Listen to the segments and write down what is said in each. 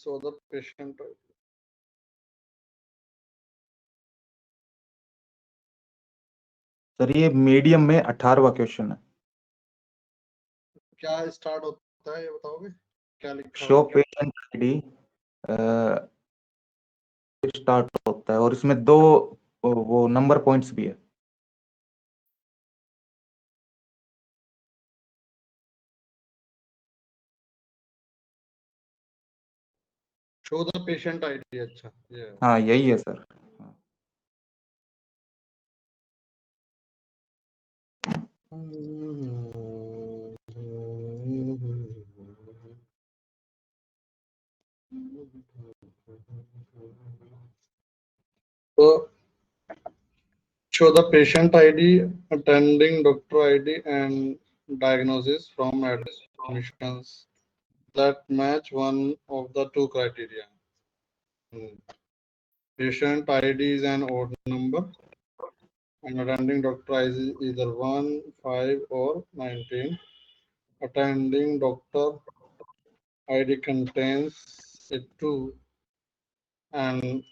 So the patient sir ये medium में 18वां question है। क्या स्टार्ट होता है ये बताओगे, क्या लिखा शो हुआ है? पेशेंट आईडी स्टार्ट होता है और इसमें 2 वो नंबर पॉइंट्स भी है। शो द पेशेंट आईडी, अच्छा ये हाँ यही है सर। तो show the patient ID, attending doctor ID and diagnosis from admissions that match one of the two criteria. Patient ID is an odd number and attending doctor is either 1, 5 or 19. Attending doctor ID contains a 2 and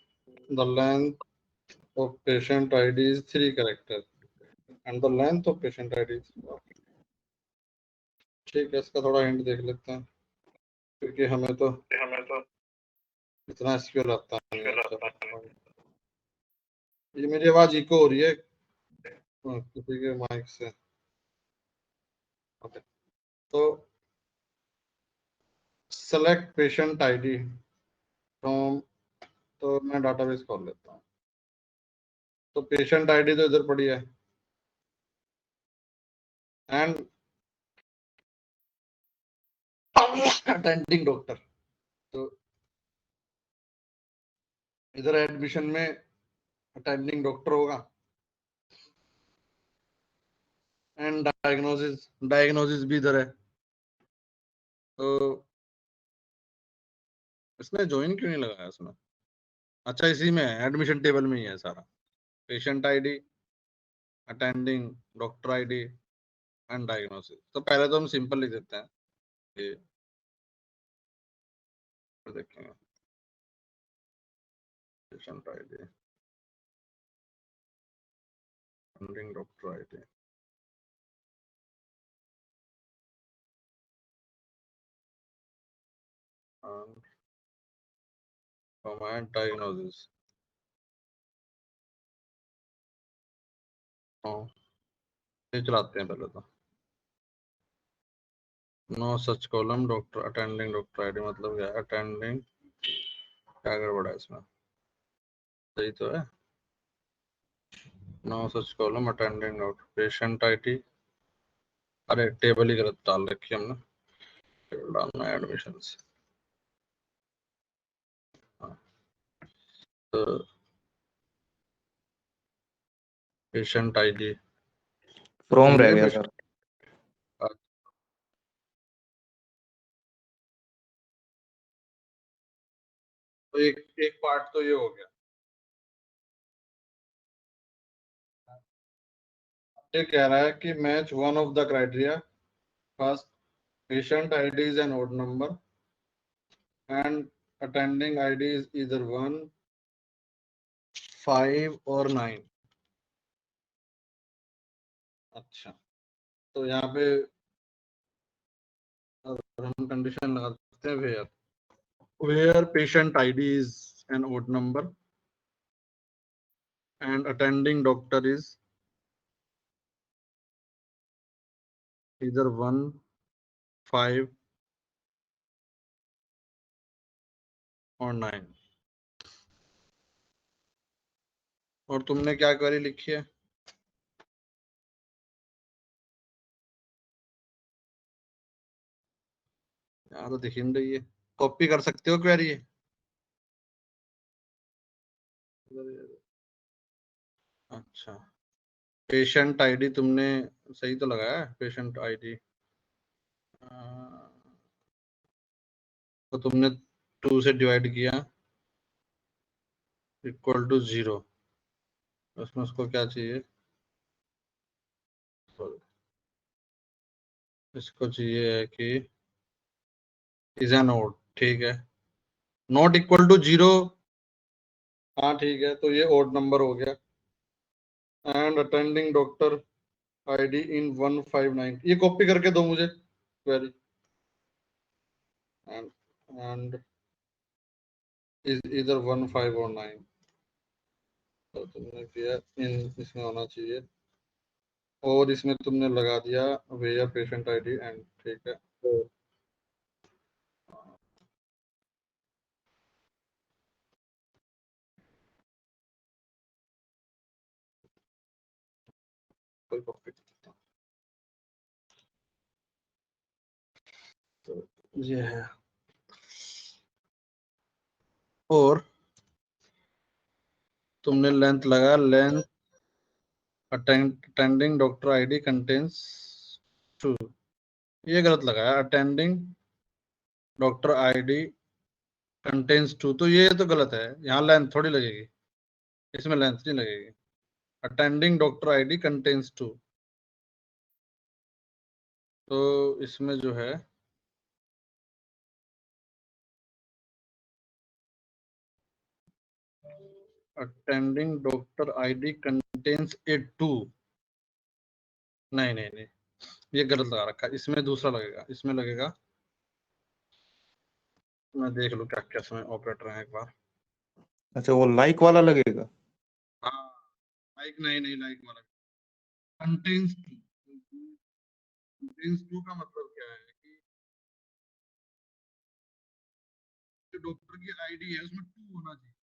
the length of patient ID is 3 characters and the length of patient ID is 4. ठीक है, इसका थोड़ा hint देख लेते हैं क्योंकि हमें तो इतना एसक्यूएल आता नहीं है। अच्छा, ये मेरी आवाज इको हो रही है किसी के माइक से। ओके, तो सेलेक्ट पेशेंट आईडी फ्रॉम, तो मैं डाटाबेस खोल लेता हूँ। तो पेशेंट आईडी तो इधर पड़ी है एंड अटेंडिंग डॉक्टर, तो इधर एडमिशन में अटेंडिंग डॉक्टर होगा एंड डायग्नोसिस भी इधर है। तो इसने ज्वाइन क्यों नहीं लगाया इसमें? अच्छा इसी में एडमिशन टेबल में ही है सारा, patient ID, attending doctor ID and diagnosis. तो पहले तो हम सिंपल लिख देते हैं, ये देखेंगे patient ID, attending doctor ID and command diagnosis। ये चलाते हैं पहले तो। No such column doctor attending doctor ID मतलब क्या है? अटेंडिंग क्या गड़बड़ है इसमें? सही तो है। No such column attending doctor patient ID, अरे टेबल ही गलत डाल रखी हमने, टेबल डालना है एडमिशंस। तो पेशेंट आईडी फ्रॉम रह गया सर। तो एक पार्ट तो ये हो गया। ये कह रहा है कि match one of the criteria, first patient ID is N odd number and attending ID is इधर 1, 5 और 9। अच्छा, तो यहाँ पे हम कंडीशन लगा सकते हैं where patient ID is an odd number and attending doctor is either 1, 5 और 9। और तुमने क्या क्वेरी लिखी है? यहाँ तो दिख ही नहीं रही है, कॉपी कर सकते हो क्वेरी? अच्छा, पेशेंट आईडी तुमने सही तो लगाया है, पेशेंट आईडी तो तुमने 2 से डिवाइड किया इक्वल टू 0, उसमें उसको क्या चाहिए? इसको चाहिए है कि इज एन ओड, ठीक है। नॉट इक्वल टू 0, हाँ ठीक है, तो ये ओड नंबर हो गया। एंड अटेंडिंग डॉक्टर आईडी इन 159, ये कॉपी करके दो मुझे क्वेरी। एंड इज इधर 15 और 9, तो तुमने किया इन, इसमें होना चाहिए, और इसमें तुमने लगा दिया वेयर पेशेंट आईडी एंड, ठीक है। तो कोई कॉपी, तो ये है। और तुमने लेंथ लगा, length attending doctor ID contains 2, ये गलत लगाया, अटेंडिंग डॉक्टर आईडी कंटेन्स 2, तो ये तो गलत है, यहाँ लेंथ थोड़ी लगेगी, इसमें लेंथ नहीं लगेगी। अटेंडिंग डॉक्टर आईडी कंटेन्स 2, तो इसमें जो है अटेंडिंग डॉक्टर आईडी कंटेन्स ए 2, नहीं नहीं नहीं, ये गलत लगा रखा है, इसमें दूसरा लगेगा, इसमें लगेगा, मैं देख लूं क्या क्या इसमें ऑपरेटर है एक बार। अच्छा, वो लाइक वाला लगेगा। हाँ, लाइक नहीं नहीं, लाइक वाला कंटेन्स 2, कंटेन्स 2 का मतलब क्या है कि डॉक्टर की आईडी है उसमें 2 होना चाहिए,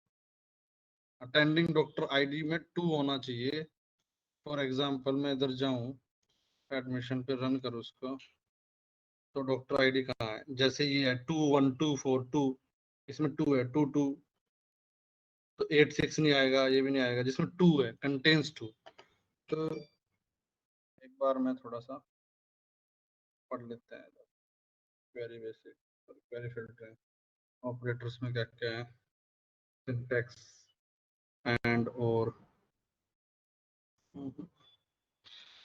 अटेंडिंग डॉक्टर आईडी में 2 होना चाहिए। फॉर एग्जांपल मैं इधर जाऊं, एडमिशन पे रन करूं उसको, तो डॉक्टर आईडी कहाँ है, जैसे ये है 21242, इसमें 2 है, 22, तो 86 नहीं आएगा, ये भी नहीं आएगा, जिसमें 2 है कंटेन्स 2। तो एक बार मैं थोड़ा सा पढ़ लेते हैं, very basic, very filter, operators में क्या क्या है, सिंटैक्स एंड और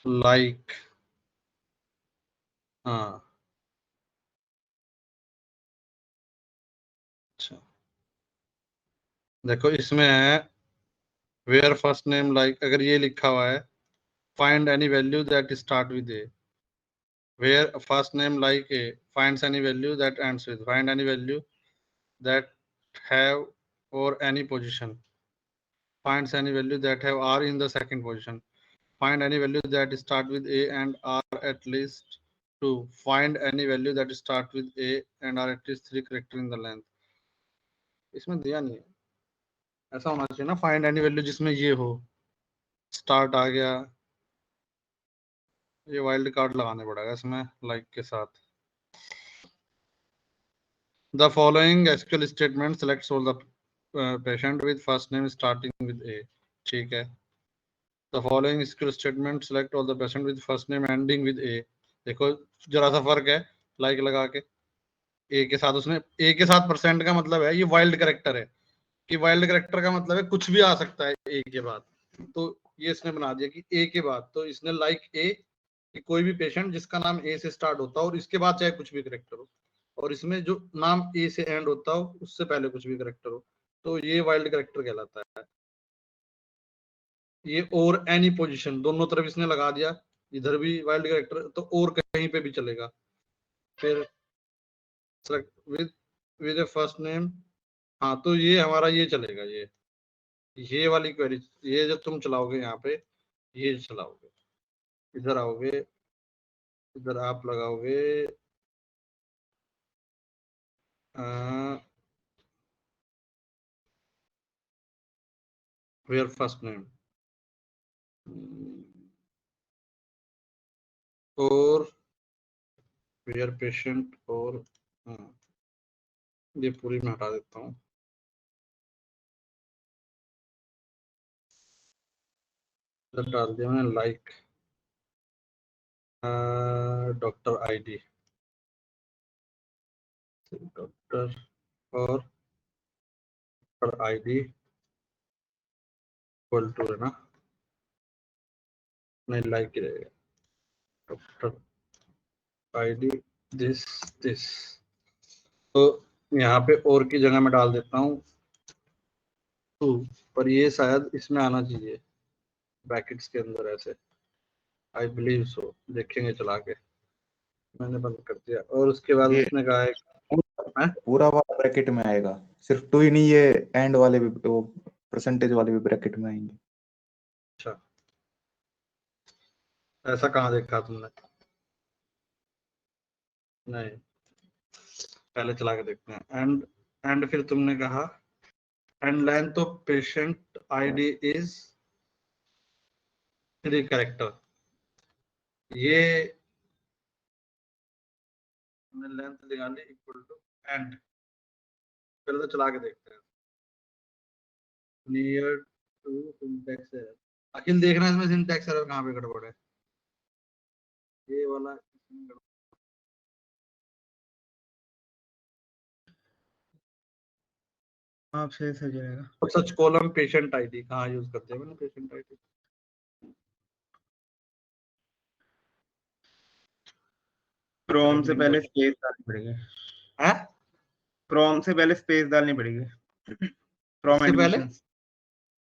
लाइक, हाँ अच्छा, देखो इसमें है वेयर फर्स्ट नेम लाइक, अगर ये लिखा हुआ है find any value that start with A, where first name like A finds any value that ends with, find any value that have or any position, finds any value that have r in the second position, find any value that start with a and are at least 2, find any value that start with a and are at least 3 character in the length, इसमें दिया नहीं है, ऐसा होना चाहिए ना, find any value जिसमें ये हो, स्टार्ट आ गया, ये वाइल्ड कार्ड लगाने पड़ेगा इसमें लाइक के साथ। The following SQL statement selects all the patient with first name starting with A, ठीक है। The following SQL statement select all the patient with first name ending with A, देखो जरा सा फर्क है, लाइक लगा के ए के साथ, उसने ए के साथ परसेंट का मतलब है ये वाइल्ड कैरेक्टर है, कि वाइल्ड कैरेक्टर का मतलब है कुछ भी आ सकता है ए के बाद, तो ये इसने बना दिया कि ए के बाद, तो इसने लाइक ए कि कोई भी पेशेंट जिसका नाम ए से स्टार्ट होता हो और इसके बाद चाहे कुछ भी कैरेक्टर हो, और इसमें जो नाम ए से एंड होता हो उससे पहले कुछ भी कैरेक्टर हो, तो ये वाइल्ड कैरेक्टर कहलाता है। ये और एनी पोजीशन दोनों तरफ इसने लगा दिया, इधर भी वाइल्ड कैरेक्टर तो और कहीं पे भी चलेगा। फिर select with A first name, हाँ तो ये हमारा ये चलेगा, ये वाली क्वेरी, ये जब तुम चलाओगे यहाँ पे, ये चलाओगे, इधर आओगे, इधर आप लगाओगे वेयर फर्स्ट नेम और वेयर पेशेंट, और हाँ, ये पूरी मैं हटा देता हूँ, डाल दिया मैंने लाइक डॉक्टर आईडी, डॉक्टर और आईडी इक्वल टू है ना, नहीं लाइक ही रहेगा, डॉक्टर आईडी दिस दिस, तो यहाँ पे और की जगह मैं डाल देता हूँ 2, पर ये शायद इसमें आना चाहिए ब्रैकेट्स के अंदर ऐसे, आई बिलीव सो, देखेंगे चला के। मैंने बंद कर दिया और उसके बाद ये उसने कहा है पूरा वाला ब्रैकेट में आएगा, सिर्फ 2 ही नहीं, ये एंड वाले भी, वो परसेंटेज वाले भी ब्रैकेट में आएंगे। अच्छा, ऐसा कहाँ देखा तुमने? नहीं, पहले चला के देखते हैं। एंड फिर तुमने कहा and length of patient ID is 3 character. ये लेंथ निकाली इक्वल टू एंड, पहले तो चला के देखते हैं। Near to syntax error. Akhil देखना इसमें सिंटैक्स एरर कहाँ पे गड़बड़ है, ये वाला इसमें गड़बड़। आप से सही जाएगा। और सच कॉलम पेशेंट आईडी कहाँ यूज करते हैं मैंने पेशेंट आईडी? फ्रॉम से पहले स्पेस डालनी पड़ेगी। है फ्रॉम से पहले स्पेस डालनी पड़ेगी। फ्रॉम इससे पहले एडमिशंस,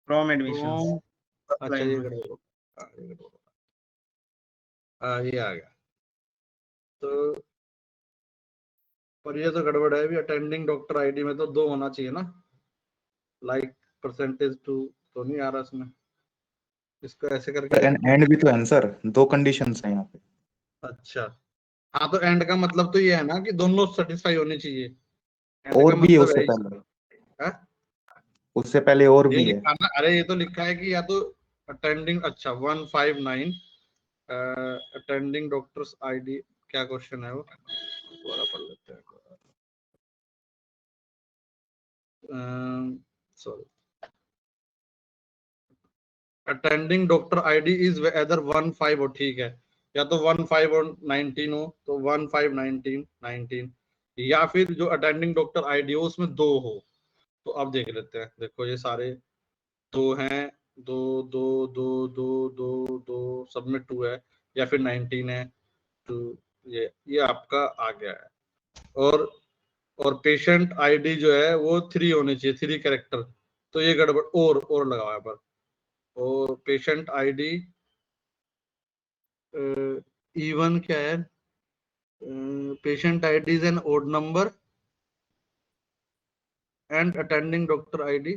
फ्रॉम एडमिशंस। अच्छा ये गड़बड़, ये आ गया तो, पर ये तो गड़बड़ है भी। अटेंडिंग डॉक्टर आईडी में तो 2 होना चाहिए ना, लाइक परसेंटेज 2 तो नहीं आ रहा इसमें। इसको ऐसे करके एंड भी तो आंसर, 2 कंडीशंस हैं यहाँ पे। अच्छा, हाँ तो एंड का मतलब तो ये है ना कि दोनों सेटिस्फाई होने चाहिए। एंड और का भी है मतलब उससे है पहले, है? उससे पहले और ये भी है। लिखा ना, अरे ये तो लिखा है कि या तो अटेंडिंग, अच्छा 159 अटेंडिंग डॉक्टर्स आईडी, क्या क्वेश्चन है वो, दोबारा पढ़ लेते हैं। Sorry, attending doctor ID is whether 15 हो, ठीक है, या तो 15 और 19 हो, तो 15 19 19, या फिर जो अटेंडिंग डॉक्टर आईडी हो उसमें 2 हो। तो अब देख लेते हैं, देखो ये सारे 2 हैं, 2 2 2 2 2 2 सब में 2 है, या फिर 19 है 2, ये आपका आ गया है। और पेशेंट आईडी जो है वो 3 होने चाहिए, 3 कैरेक्टर, तो ये गड़बड़ और लगा हुआ है पर। और पेशेंट आईडी इवन क्या है, patient ID is an odd number and attending doctor ID,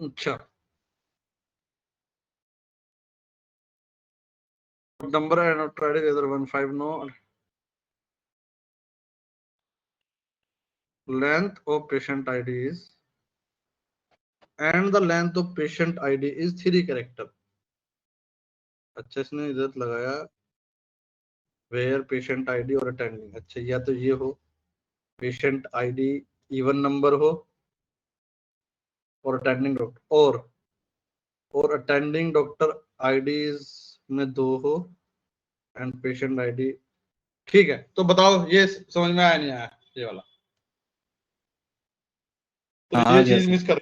अच्छा नंबर एंड डॉक्टर आईडी इधर 15 no, length of patient ID is and the length of patient ID is 3 character। अच्छा इसने इधर लगाया where patient ID और attending, अच्छा या तो ये हो patient ID इवन नंबर हो और अटेंडिंग डॉक्टर, और अटेंडिंग डॉक्टर आईडीज में 2 हो एंड पेशेंट आईडी, ठीक है। तो बताओ ये समझ में आया नहीं आया ये वाला? तो हाँ, ये आ गया चीज सर। मिस कर,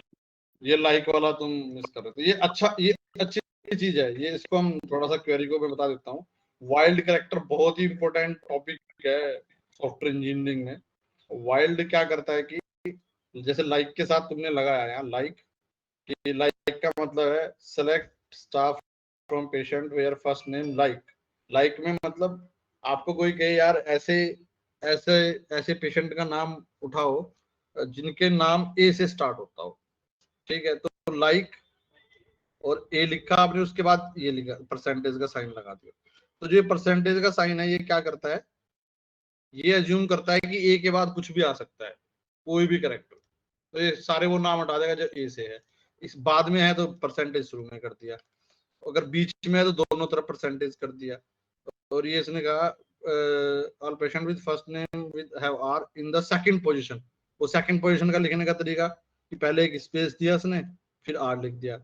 ये लाइक वाला तुम मिस कर रहे थे। ये अच्छा, ये अच्छी चीज है, ये इसको हम थोड़ा सा क्वेरी को मैं बता देता हूँ। वाइल्ड कैरेक्टर बहुत ही इंपॉर्टेंट टॉपिक है सॉफ्टवेयर इंजीनियरिंग में। वाइल्ड क्या करता है कि जैसे लाइक के साथ तुमने लगाया यहाँ लाइक, कि लाइक का मतलब है select staff from patient where first name like. Like में मतलब आपको कोई कहे यार ऐसे ऐसे ऐसे पेशेंट का नाम उठाओ जिनके नाम ए से स्टार्ट होता हो, ठीक है, तो लाइक और ए लिखा आपने, उसके बाद ये लिखा परसेंटेज का साइन लगा दिया। तो जो ये परसेंटेज का साइन है ये क्या करता है, ये अज्यूम करता है कि ए के बाद कुछ भी आ सकता है, कोई भी करेक्टर, तो ये सारे वो नाम हटा देगा जो ए से है। इस बाद में है तो परसेंटेज शुरू में कर दिया, अगर बीच में है तो दोनों तरफ परसेंटेज कर दिया। और ये इसने कहा all patient with first name with have R in the second position. वो सेकंड पोजीशन का लिखने का तरीका कि पहले एक स्पेस दिया उसने फिर आर लिख दिया।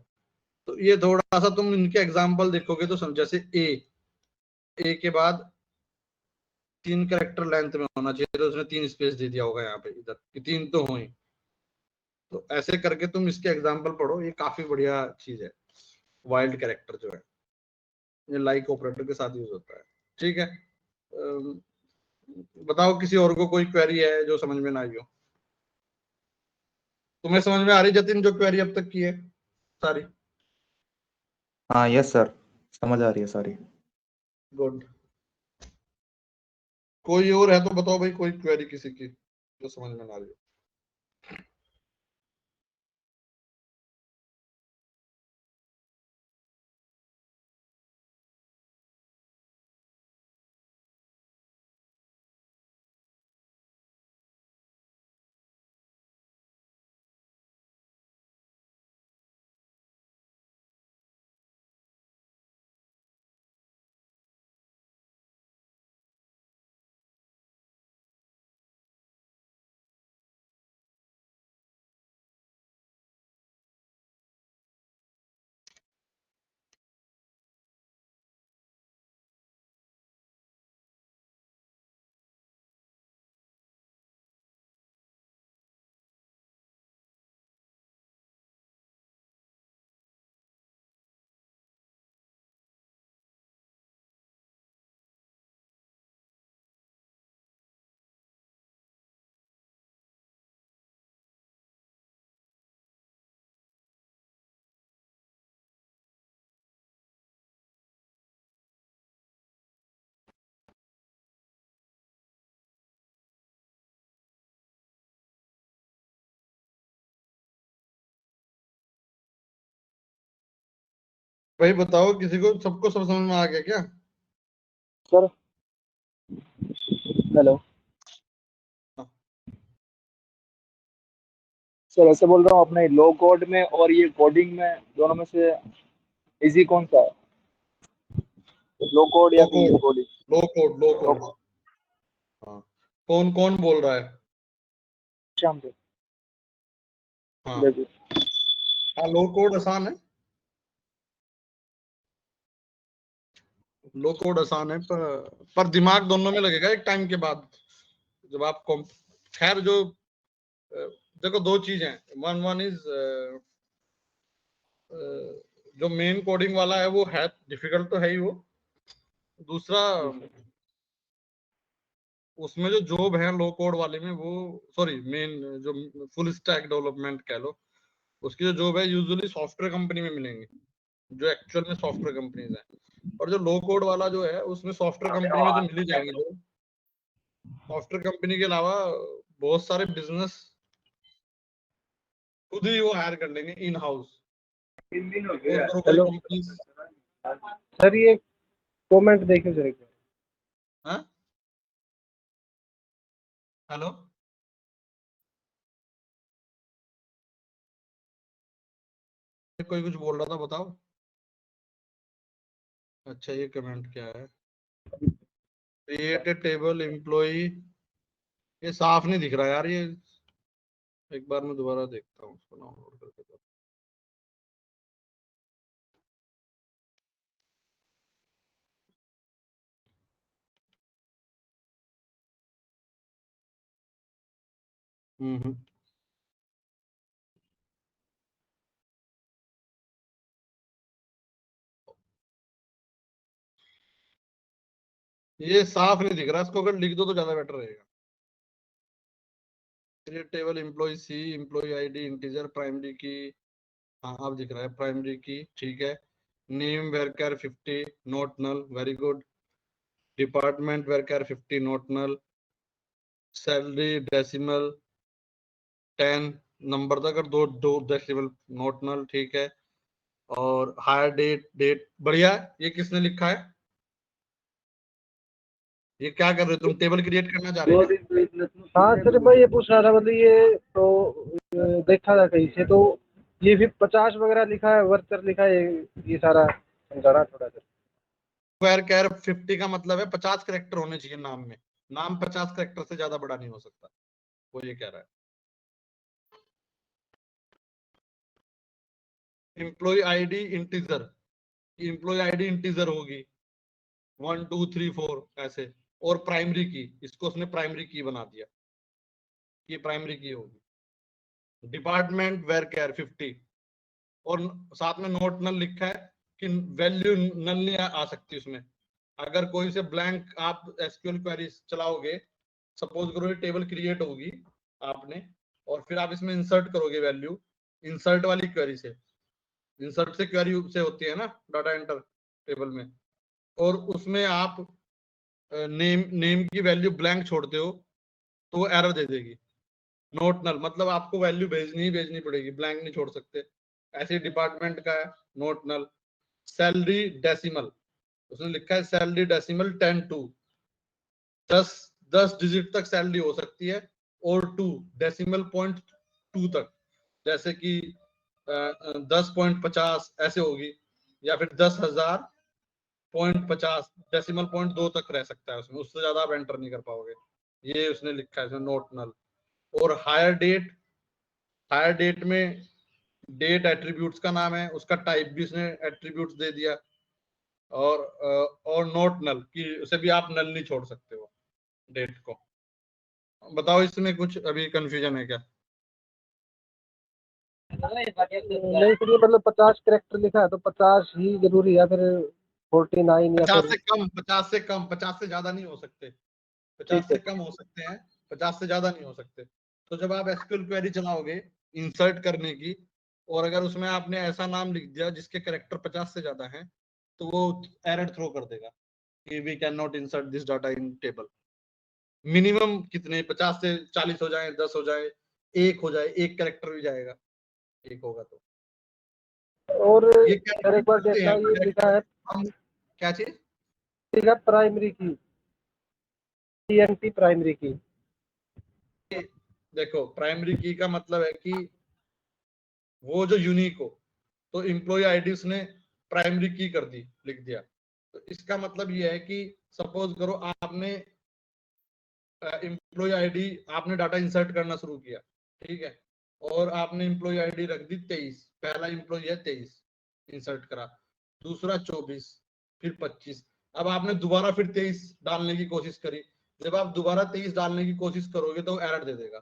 तो ये थोड़ा सा तुम इनके एग्जांपल देखोगे तो जैसे ए के बाद 3 कैरेक्टर लेंथ में होना चाहिए, तो उसने 3 स्पेस दे दिया होगा यहाँ पे, इधर कि 3 तो हो ही। तो ऐसे करके तुम इसके एग्जांपल पढ़ो, ये काफी बढ़िया चीज है। वाइल्ड कैरेक्टर जो है ये लाइक ऑपरेटर के साथ यूज होता है, ठीक है। बताओ किसी और को कोई क्वेरी है जो समझ में ना आई हो? तुम्हें समझ में आ रही जतिन जो क्वेरी अब तक की है सारी? हाँ यस सर, समझ आ रही है सारी। गुड। कोई और है तो बताओ भाई, कोई क्वेरी किसी की जो समझ में ना आ रही हो? भाई बताओ किसी को, सबको सब समझ में आ गया क्या? सर हेलो हाँ। सर, ऐसे बोल रहा हूँ, अपने लो कोड में और ये कोडिंग में दोनों में से इजी कौन सा है? लो कोड या लो फिर ये कोड, कोडिंग? लो कोड, लो लो कोड। कोड। हाँ। कौन कौन बोल रहा है? शाम से हाँ। देखिए। हाँ, लो कोड आसान है। लो कोड आसान है, पर दिमाग दोनों में लगेगा एक टाइम के बाद, जब आप खैर जो देखो दो चीज हैं। वन इज जो मेन कोडिंग वाला है वो है डिफिकल्ट तो है ही वो। दूसरा, उसमें जो जॉब है लो कोड वाले में, वो सॉरी मेन जो फुल स्टैक डेवलपमेंट कह लो, उसकी जो जॉब है यूजुअली सॉफ्टवेयर कंपनी में मिलेंगी, जो एक्चुअल में सॉफ्टवेयर कंपनीज हैं। और जो लो कोड वाला जो है उसमें सॉफ्टवेयर कंपनी में तो मिल ही जाएंगे जो, सॉफ्टवेयर कंपनी के अलावा बहुत सारे बिजनेस खुद ही वो हायर कर लेंगे इन हाउस। कोई हेलो कंपनी। सर, ये कमेंट देखिए जरा। हेलो, कोई कुछ बोल रहा था, बताओ। अच्छा, ये कमेंट क्या है? क्रिएट ए टेबल एम्प्लॉय, ये साफ नहीं दिख रहा यार ये। एक बार मैं दोबारा देखता हूँ उसको डाउनलोड करके। हम्म। ये साफ नहीं दिख रहा, इसको अगर लिख दो तो ज्यादा बेटर रहेगा। Create table employ C, employ ID integer, primary की। हाँ अब दिख रहा है प्राइमरी की, ठीक है। Name varchar 50 not null, very good. Department varchar 50 not null. Salary decimal 10 number तक, अगर दो दो डेसिमल नॉट नल, ठीक है। और हायर डेट, डेट बढ़िया है। ये किसने लिखा है? ये क्या कर रहे हो तुम? टेबल क्रिएट करना चाह रहे हो क्या? हाँ सर, मैं ये पूछ रहा था, मतलब ये तो देखा था कहीं से, तो ये भी 50 वगैरह लिखा है, वर्कर लिखा है, ये सारा समझाना थोड़ा सा। स्क्वायर कैर 50 का मतलब है 50 करेक्टर होने चाहिए नाम में। नाम 50 करेक्टर से ज्यादा बड़ा नहीं हो सकता, वो ये कह रहा है। Employee ID integer, employee ID integer होगी 1 2 3 4 ऐसे। और प्राइमरी की, इसको उसने प्राइमरी की बना दिया, ये प्राइमरी की होगी। डिपार्टमेंट वेर केयर 50, और साथ में नोट नल लिखा है कि वैल्यू नल नहीं आ सकती उसमें, अगर कोई से ब्लैंक आप एसक्यूएल क्वेरी चलाओगे, सपोज करो ये टेबल क्रिएट होगी आपने, और फिर आप इसमें इंसर्ट करोगे वैल्यू, इंसर्ट वाली क्वेरी से, इंसर्ट से क्वेरी से होती है ना डाटा एंटर टेबल में, और उसमें आप नेम की वैल्यू ब्लैंक छोड़ते हो तो वो एरर दे देगी। नोट नल मतलब आपको वैल्यू भेजनी पड़ेगी, ब्लैंक नहीं छोड़ सकते। ऐसे डिपार्टमेंट का है नोट नल। सैलरी डेसिमल, उसने लिखा है सैलरी डेसिमल 10 to 10 डिजिट तक सैलरी हो सकती है, और 2 डेसिमल पॉइंट 2 तक, जैसे कि 10.50 ऐसे होगी, या फिर 10,000.50 डेसिमल पॉइंट 2 तक रह सकता है उसमें, उससे ज्यादा आप एंटर नहीं कर पाओगे। ये उसने लिखा है नोट नल। और हायर डेट में डेट एट्रीब्यूट्स का नाम है, उसका टाइप भी उसने एट्रीब्यूट्स दे दिया। और नोट नल की उसे भी आप नल नहीं छोड़ सकते हो डेट को। बताओ इसमें कुछ अभी कंफ्यूजन है क्या? नहीं फिर ये मतलब 50 कैरेक्टर लिखा है तो 50 ही जरूरी है, फिर 49 या 50 फिर से कम, 50 से कम, 50 से ज्यादा नहीं हो सकते। 50 से कम हो सकते हैं, 50 से ज्यादा नहीं हो सकते। तो जब आप एसक्यूएल क्वेरी चलाओगे इंसर्ट करने की, और अगर उसमें आपने ऐसा नाम लिख दिया जिसके कैरेक्टर 50 से ज्यादा हैं, तो वो एरर थ्रो कर देगा कि we can not insert this data in table. Minimum कितने, 50 से 40 हो जाए, 10 हो जाए, 1 हो जाए, 1 कैरेक्टर भी जाएगा, 1 होगा तो। और ये सर एक बार देखा ये लिखा है, हम क्या चीज? लिखा प्राइमरी की, टीएनपी प्राइमरी की। देखो प्राइमरी की का मतलब है कि वो जो यूनिक हो, तो एम्प्लॉय आईडी उसने प्राइमरी की कर दी, लिख दिया। तो इसका मतलब ये है कि सपोज करो आपने एम्प्लॉय आईडी, आपने डाटा इंसर्ट करना शुरू किया, ठीक है, और आपने एम्प्लॉय आईडी रख दी 23, पहला एम्प्लॉय है 23 इंसर्ट करा, दूसरा 24, फिर 25। अब आपने दोबारा फिर 23 डालने की कोशिश करी। जब आप दोबारा 23 डालने की कोशिश करोगे तो एरर दे देगा,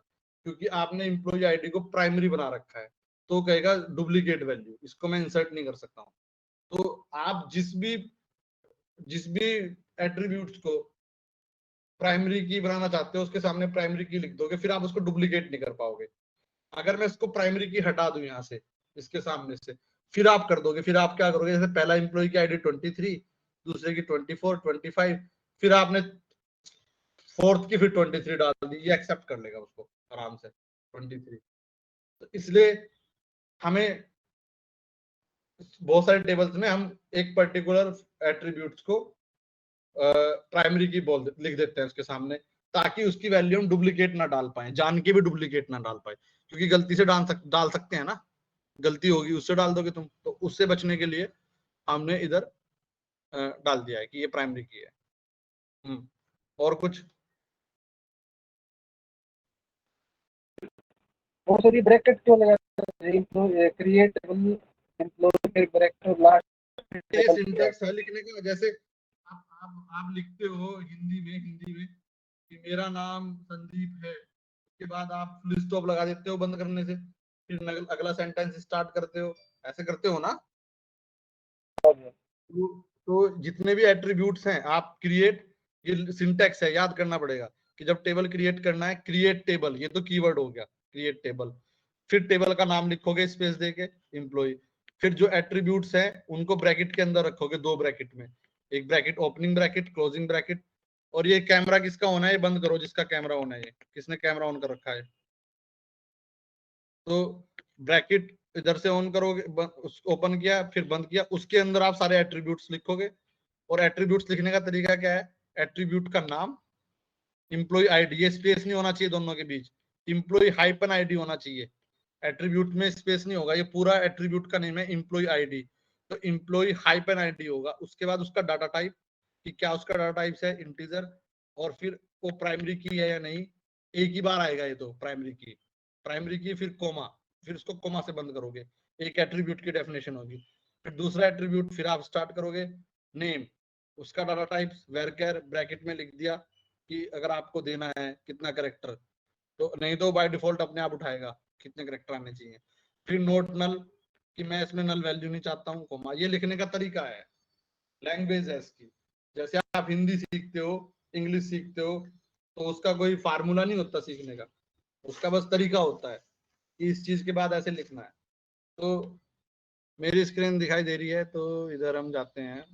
क्योंकि आपने एम्प्लॉय आईडी को प्राइमरी बना रखा है, तो कहेगा डुप्लीकेट वैल्यू, इसको मैं इंसर्ट नहीं कर सकता हूँ। तो आप जिस भी एट्रीब्यूट्स को प्राइमरी की बनाना चाहते हो उसके सामने प्राइमरी की लिख दोगे, फिर आप उसको डुप्लीकेट नहीं कर पाओगे। अगर मैं इसको प्राइमरी की हटा दूं यहाँ से, इसके सामने से, फिर आप कर दोगे, फिर आप क्या करोगे, जैसे पहला एम्प्लॉय की आईडी 23, दूसरे की 24, 25, फिर आपने फोर्थ की फिर 23 डाल दी, ये एक्सेप्ट कर लेगा उसको आराम से 23। तो इसलिए हमें बहुत सारे टेबल्स में हम एक पर्टिकुलर एट्रीब्यूट्स को प्राइमरी की लिख देते हैं उसके सामने, ताकि उसकी वैल्यू हम डुप्लीकेट ना डाल पाए, जान के भी डुप्लीकेट ना डाल पाए, क्योंकि गलती से डाल सकते हैं ना, गलती होगी उससे डाल दोगे तुम, तो उससे बचने के लिए हमने इधर डाल दिया है कि ये प्राइमरी की है। और कुछ? वो सर ये ब्रैकेट क्यों लगा, क्रिएट एम्प्लॉय फिर ब्रैकेट लास्ट ये सिंटैक्स है लिखने का, जैसे आप लिखते हो हिंदी में कि मेरा नाम संदीप है, उसके बाद आप फुल स्टॉप लगा देते हो बंद करने से, फिर अगला सेंटेंस स्टार्ट करते हो, ऐसे करते हो ना। तो जितने भी एट्रीब्यूट्स हैं आप क्रिएट, ये सिंटैक्स है, याद करना पड़ेगा कि जब टेबल क्रिएट करना है, क्रिएट टेबल, ये तो कीवर्ड हो गया, क्रिएट टेबल, फिर टेबल का नाम लिखोगे स्पेस देके एम्प्लॉय, फिर जो एट्रीब्यूट्स हैं उनको ब्रैकेट के अंदर रखोगे, 2 ब्रैकेट में, एक bracket opening bracket, closing bracket. और ये कैमरा किसका होना है, ये बंद करो जिसका कैमरा होना है, ये किसने कैमरा ऑन कर रखा है, तो ब्रैकेट इधर से ऑन करोगे, ओपन किया फिर बंद किया, उसके अंदर आप सारे एट्रीब्यूट्स लिखोगे। और एट्रीब्यूट्स लिखने का तरीका क्या है, एट्रीब्यूट का नाम, एम्प्लॉय आईडी, ये स्पेस नहीं होना चाहिए दोनों के बीच, एम्प्लॉय हाइपन आईडी होना चाहिए, एट्रीब्यूट में स्पेस नहीं होगा, ये पूरा एट्रीब्यूट का नेम है एम्प्लॉय आईडी, तो एम्प्लॉय हाइपन आईडी होगा। उसके बाद उसका डाटा टाइप, कि क्या उसका डाटा टाइप है इंटीजर, और फिर वो प्राइमरी की है या नहीं, एक ही बार आएगा ये तो प्राइमरी की, फिर कोमा, फिर उसको कोमा से बंद करोगे, एक एट्रीब्यूट की डेफिनेशन होगी। फिर दूसरा एट्रीब्यूट, फिर आप स्टार्ट करोगे नेम, उसका डाटा टाइप वेरचर ब्रैकेट में लिख दिया कि अगर आपको देना है कितना कैरेक्टर, तो नहीं तो बाय डिफॉल्ट अपने आप उठाएगा कितने कैरेक्टर आने चाहिए। फिर नोट नल, कि मैं इसमें नल वैल्यू नहीं चाहता हूँ, कोमा, ये लिखने का तरीका है, लैंग्वेज है इसकी। जैसे आप हिंदी सीखते हो, इंग्लिश सीखते हो, तो उसका कोई फार्मूला नहीं होता सीखने का, उसका बस तरीका होता है कि इस चीज के बाद ऐसे लिखना है। तो मेरी स्क्रीन दिखाई दे रही है, तो इधर हम जाते हैं।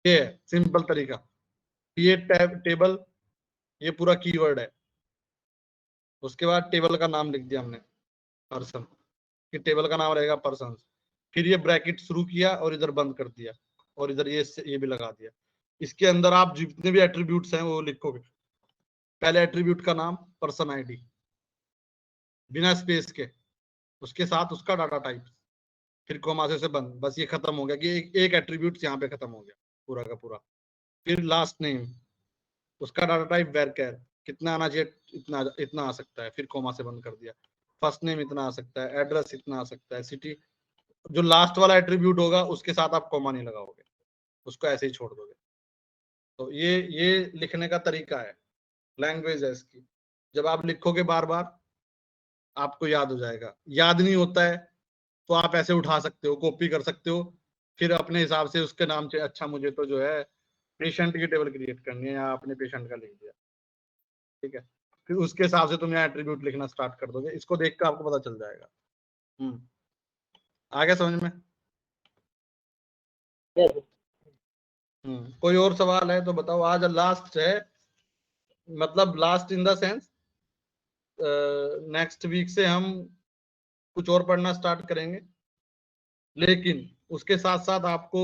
ये है सिंपल तरीका, ये टेबल, ये पूरा कीवर्ड है, उसके बाद टेबल का नाम लिख दिया हमने पर्सन, कि टेबल का नाम रहेगा पर्सन, फिर ये ब्रैकेट शुरू किया और इधर बंद कर दिया, और इधर ये भी लगा दिया। इसके अंदर आप जितने भी एट्रीब्यूट्स हैं वो लिखोगे। पहले एट्रीब्यूट का नाम पर्सन आईडी बिना स्पेस के, उसके साथ उसका डाटा टाइप, फिर कोमा से बंद, बस ये खत्म हो गया कि एक एट्रीब्यूट यहाँ पे खत्म हो गया पूरा का पूरा। फिर लास्ट नेम, उसका डाटा टाइप वेरचर, कितना आना चाहिए, इतना इतना आ सकता है, फिर कोमा से बंद कर दिया। फर्स्ट नेम इतना आ सकता है, एड्रेस इतना आ सकता है, सिटी। जो लास्ट वाला एट्रीब्यूट होगा उसके साथ आप कोमा नहीं लगाओगे, उसको ऐसे ही छोड़ दोगे। तो ये लिखने का तरीका है, लैंग्वेज है इसकी। जब आप लिखोगे बार बार आपको याद हो जाएगा। याद नहीं होता है तो आप ऐसे उठा सकते हो, कॉपी कर सकते हो, फिर अपने हिसाब से उसके नाम से, अच्छा मुझे तो जो है पेशेंट की टेबल क्रिएट करनी है, या आपने पेशेंट का लिख दिया, ठीक है, फिर उसके हिसाब से तुम यहाँ एट्रीब्यूट लिखना स्टार्ट कर दोगे। इसको देख कर आपको पता चल जाएगा। आ गया समझ में? कोई और सवाल है तो बताओ। आज लास्ट है, मतलब last in the sense next week से हम कुछ और पढ़ना स्टार्ट करेंगे, लेकिन उसके साथ साथ आपको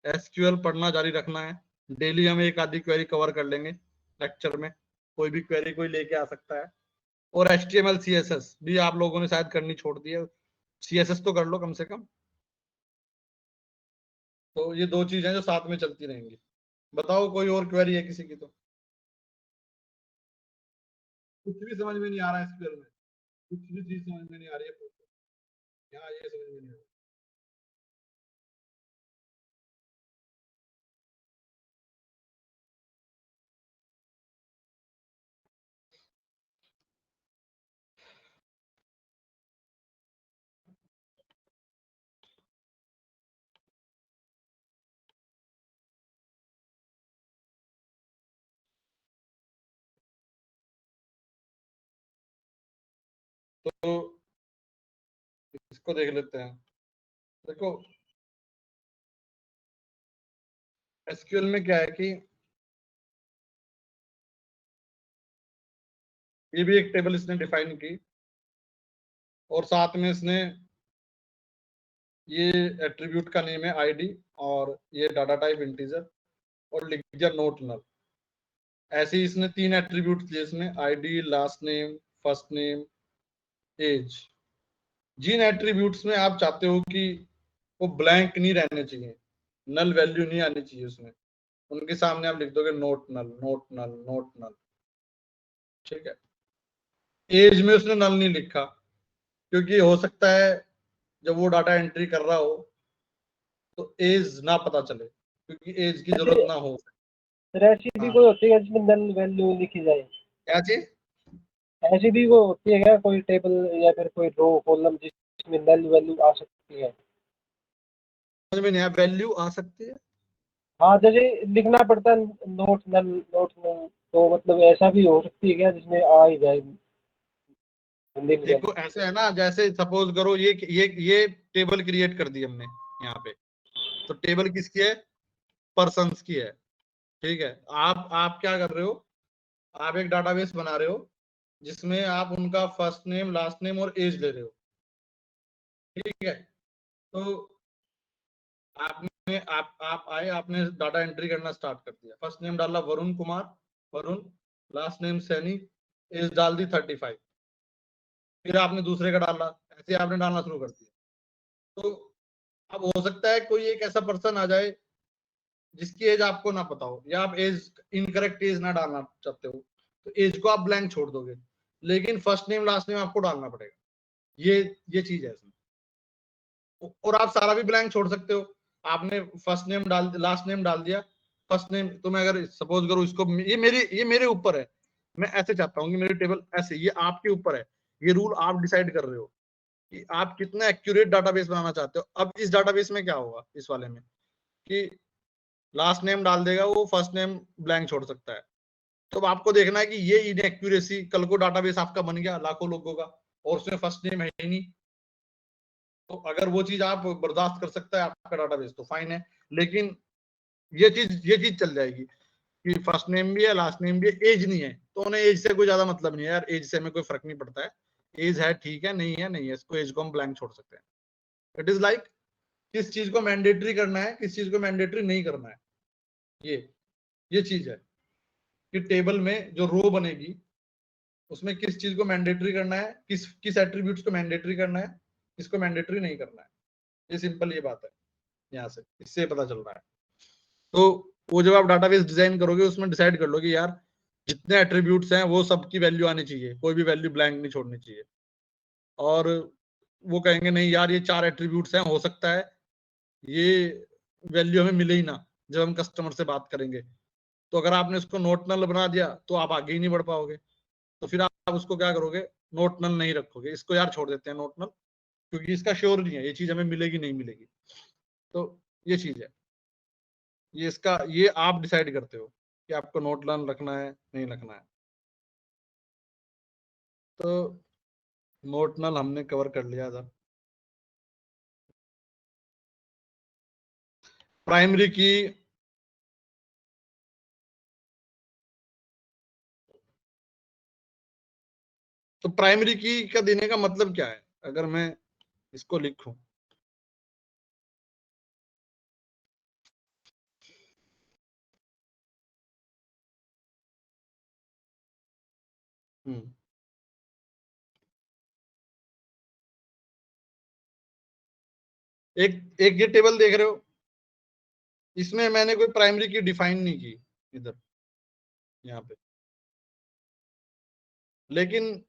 एसक्यूएल पढ़ना जारी रखना है। डेली हम एक आधी क्वेरी कवर कर लेंगे लेक्चर में, कोई भी क्वेरी कोई लेके आ सकता है। और HTML CSS भी आप लोगों ने शायद करनी छोड़ दी है, CSS तो कर लो कम से कम। तो ये दो चीजें जो साथ में चलती रहेंगी। बताओ कोई और क्वेरी है किसी की? तो कुछ भी समझ में नहीं आ रहा है SQL में, कुछ भी चीज समझ में नहीं आ रही है, यहाँ ये समझ में नहीं आ रहा। तो इसको देख लेते हैं। देखो एसक्यूएल में क्या है कि ये भी एक टेबल इसने डिफाइन की, और साथ में इसने ये एट्रीब्यूट का नेम है आईडी, और ये डाटा टाइप इंटीजर, और लिख दिया नोट नल। ऐसे ही इसने 3 एट्रीब्यूट दिए इसमें, ID, last name, first name, age. जिन एट्रीब्यूट्स में आप चाहते हो कि वो ब्लैंक नहीं रहने चाहिए, नल वैल्यू नहीं आनी चाहिए उसमें, उनके सामने आप लिख दोगे नोट नल, नोट नल, नोट नल, ठीक है। एज में उसने नल नहीं लिखा, क्योंकि हो सकता है जब वो डाटा एंट्री कर रहा हो तो एज ना पता चले, क्योंकि एज की जरूरत ना हो। ऐसी भी कोई होती है जिसमें नल वैल्यू लिखी जाए? क्या चीज? ऐसी भी वो होती है क्या कोई टेबल या फिर कोई रो कॉलम जिसमें नल वैल्यू आ सकती है? समझ में नहीं आया, वैल्यू आ सकती है? हाँ, जैसे लिखना पड़ता है नोट नल, नोट नल, तो मतलब ऐसा भी हो सकती है क्या जिसमें आ ही जाए? देखो ऐसे है ना, जैसे सपोज करो ये टेबल क्रिएट कर दी हमने यहाँ पे, तो टेबल किसकी है? पर्सन्स की है, ठीक है। आप क्या कर रहे हो, आप एक डाटाबेस बना रहे हो जिसमें आप उनका फर्स्ट नेम, लास्ट नेम और एज ले रहे हो, ठीक है। तो आपने आप आए, आपने डाटा एंट्री करना स्टार्ट कर दिया। फर्स्ट नेम डाला Varun Kumar, Varun, last name Saini, age डाल दी 35, फिर आपने दूसरे का डाला, ऐसे आपने डालना शुरू कर दिया। तो अब हो सकता है कोई एक ऐसा पर्सन आ जाए जिसकी एज आपको ना पता हो, या आप एज इनकरेक्ट एज ना डालना चाहते हो, तो एज को आप ब्लैंक छोड़ दोगे, लेकिन फर्स्ट नेम लास्ट नेम आपको डालना पड़ेगा। ये चीज है इसमें। और आप सारा भी ब्लैंक छोड़ सकते हो, आपने फर्स्ट नेम डाल, लास्ट नेम डाल दिया, फर्स्ट नेम, तो मैं अगर सपोज करूँ इसको, ये मेरे ऊपर है, मैं ऐसे चाहता हूँ कि मेरी टेबल ऐसे, ये आपके ऊपर है, ये रूल आप डिसाइड कर रहे हो कि आप कितना एक्यूरेट डाटाबेस बनाना चाहते हो। अब इस डाटाबेस में क्या होगा, इस वाले में, कि लास्ट नेम डाल देगा वो, फर्स्ट नेम ब्लैंक छोड़ सकता है। तो अब आपको देखना है कि ये इनएक्यूरेसी, कल को डाटाबेस आपका बन गया लाखों लोगों का और उसमें फर्स्ट नेम है ही नहीं, तो अगर वो चीज आप बर्दाश्त कर सकता है आपका डाटाबेस तो फाइन है। लेकिन ये चीज चल जाएगी कि फर्स्ट नेम भी है, लास्ट नेम भी है, एज नहीं है, तो उन्हें एज से कोई ज्यादा मतलब नहीं है यार, एज से हमें कोई फर्क नहीं पड़ता है, एज है ठीक है, नहीं है नहीं है, इसको एज को हम ब्लैंक छोड़ सकते हैं। इट इज लाइक किस चीज को मैंडेटरी करना है, किस चीज को मैंडेटरी नहीं करना है, ये चीज है कि टेबल में जो रो बनेगी उसमें किस चीज को मैंडेटरी करना है, किस एट्रीब्यूट्स को मैंडेटरी करना है, किसको मैंडेटरी नहीं करना है। ये सिंपल ये बात है, यहाँ से इससे पता चल रहा है। तो वो जब आप डाटाबेस डिजाइन करोगे उसमें डिसाइड कर लो कि यार जितने एट्रीब्यूट्स हैं वो सबकी वैल्यू आनी चाहिए, कोई भी वैल्यू ब्लैंक नहीं छोड़नी चाहिए। और वो कहेंगे नहीं यार ये 4 एट्रीब्यूट्स हैं, हो सकता है ये वैल्यू हमें मिले ही ना जब हम कस्टमर से बात करेंगे। तो अगर आपने उसको नोट नल बना दिया तो आप आगे ही नहीं बढ़ पाओगे, तो फिर आप उसको क्या करोगे, नोट नल नहीं रखोगे, इसको यार छोड़ देते हैं नोट नल, क्योंकि इसका श्योर नहीं है ये चीज हमें मिलेगी नहीं मिलेगी। तो ये चीज है, ये आप डिसाइड करते हो कि आपको नोट नल रखना है नहीं रखना है। तो नोट नल हमने कवर कर लिया था। प्राइमरी की तो प्राइमरी की का देने का मतलब क्या है, अगर मैं इसको लिखूं, एक ये टेबल देख रहे हो, इसमें मैंने कोई प्राइमरी की डिफाइन नहीं की इधर यहाँ पे, लेकिन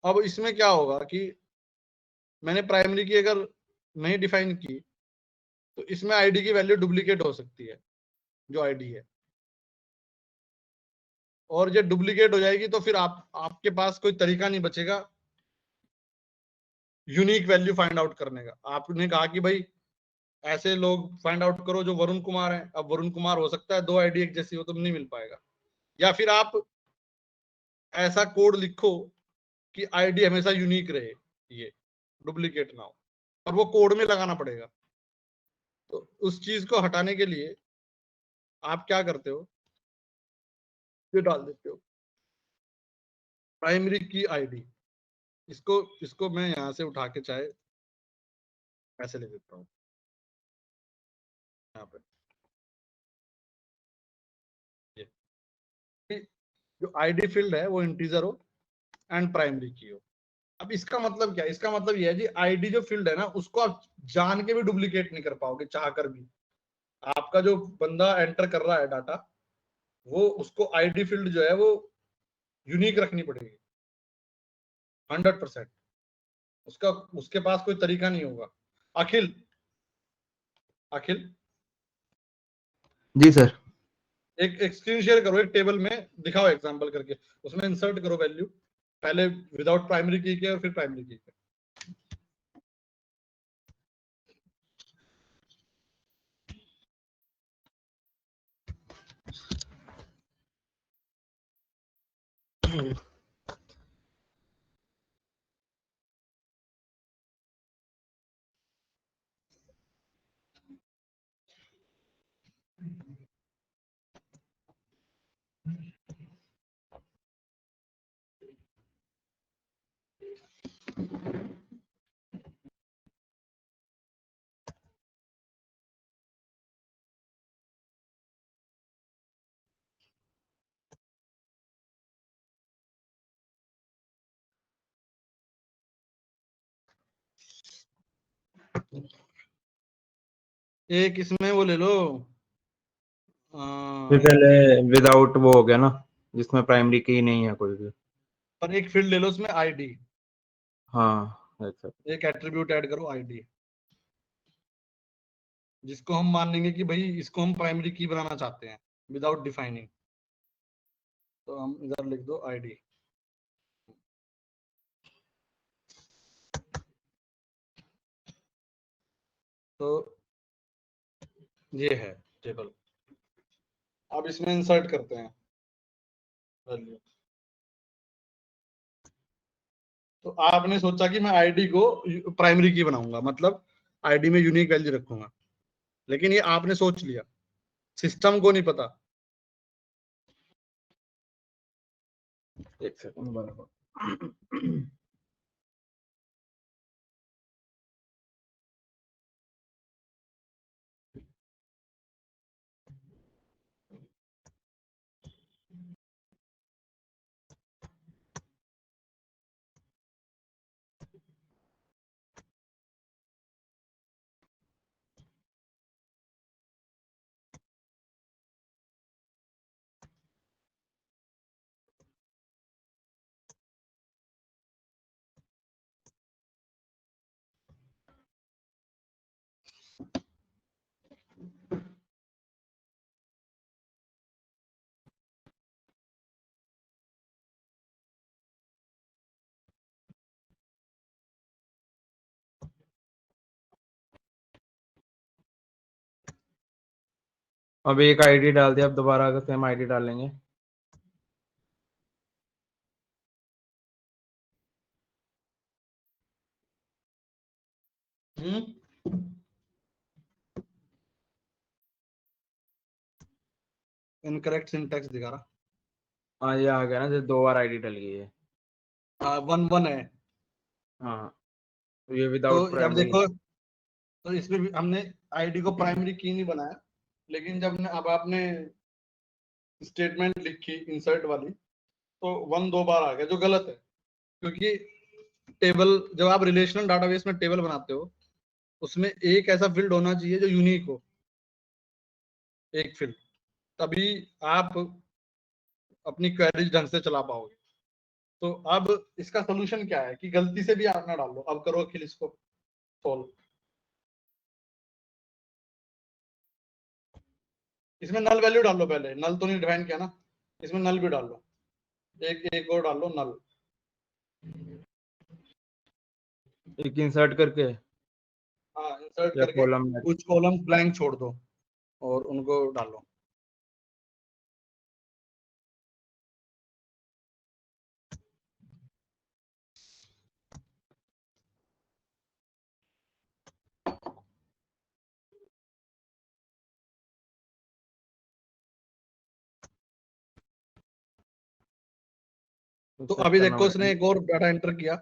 अब इसमें क्या होगा कि मैंने प्राइमरी की अगर नहीं डिफाइन की तो इसमें आईडी की वैल्यू डुप्लीकेट हो सकती है, जो आईडी है, और ये डुप्लीकेट हो जाएगी तो फिर आपके पास कोई तरीका नहीं बचेगा यूनिक वैल्यू फाइंड आउट करने का। आपने कहा कि भाई ऐसे लोग फाइंड आउट करो जो वरुण कुमार है, अब वरुण कुमार हो सकता है 2 आईडी एक जैसी हो, तो नहीं मिल पाएगा। या फिर आप ऐसा कोड लिखो कि आईडी हमेशा यूनिक रहे, ये डुप्लीकेट ना हो, और वो कोड में लगाना पड़ेगा। तो उस चीज को हटाने के लिए आप क्या करते हो, ये डाल देते हो प्राइमरी की आईडी। इसको मैं यहां से उठा के चाहे ऐसे ले देता हूँ यहाँ पे, ये जो आईडी फील्ड है वो इंटीजर हो एंड प्राइमरी की हो। अब इसका मतलब क्या है, इसका मतलब ये है जी आईडी जो फील्ड है ना उसको आप जान के भी डुप्लीकेट नहीं कर पाओगे चाह कर भी। आपका जो बंदा एंटर कर रहा है डाटा, वो उसको आईडी फील्ड जो है वो यूनिक रखनी पड़ेगी 100%। उसके पास कोई तरीका नहीं होगा। अखिल अखिल जी सर। एक स्क्रीन शेयर करो, एक टेबल में दिखाओ एग्जांपल करके, उसमें इंसर्ट करो वैल्यू, पहले विदाउट प्राइमरी की के और फिर प्राइमरी की के। एक इसमें वो ले लो, फिर पहले विदाउट वो हो गया ना, जिसमें प्राइमरी की नहीं है कोई भी। पर एक फील्ड ले लो उसमें आईडी, हाँ अच्छा। एक एट्रीब्यूट ऐड करो आईडी। जिसको हम मानेंगे कि भाई इसको हम प्राइमरी की बनाना चाहते हैं विदाउट डिफाइनिंग। तो हम इधर लिख दो आईडी। तो ये है टेबल। अब इसमें इंसर्ट करते हैं वैल्यू। तो आपने सोचा कि मैं आईडी को प्राइमरी की बनाऊंगा, मतलब आईडी में यूनिक वैल्यू रखूंगा, लेकिन ये आपने सोच लिया, सिस्टम को नहीं पता। एक सेकंड बराबर। अब एक आईडी डाल दिया, अब दोबारा अगर सेम आईडी डालेंगे इनकरेक्ट सिंटैक्स दिखा रहा। हाँ ये आ गया ना, जैसे 2 बार आईडी डल गई है। 1 है। हाँ तो ये तो विदाउट अब प्राइमरी। देखो, तो इसमें भी हमने आईडी को प्राइमरी की नहीं बनाया, लेकिन जब अब आपने स्टेटमेंट लिखी इंसर्ट वाली, तो 1 2 बार आ गया, जो गलत है। क्योंकि टेबल, जब आप रिलेशनल डाटाबेस में टेबल बनाते हो, उसमें एक ऐसा फील्ड होना चाहिए जो यूनिक हो, एक फील्ड, तभी आप अपनी क्वेरीज ढंग से चला पाओगे। तो अब इसका सोल्यूशन क्या है कि गलती से भी आप ना डाल लो। अब करो अखिल इसको सॉल्व। इसमें नल वैल्यू डाल लो पहले, नल तो नहीं डिफाइन किया ना, इसमें नल भी डाल लो, एक और डाल लो नल। एक इंसर्ट करके हाँ, इंसर्ट या करके कॉलम में। कुछ कॉलम ब्लैंक छोड़ दो और उनको डालो। तो अभी देखो, इसने एक और डाटा एंटर किया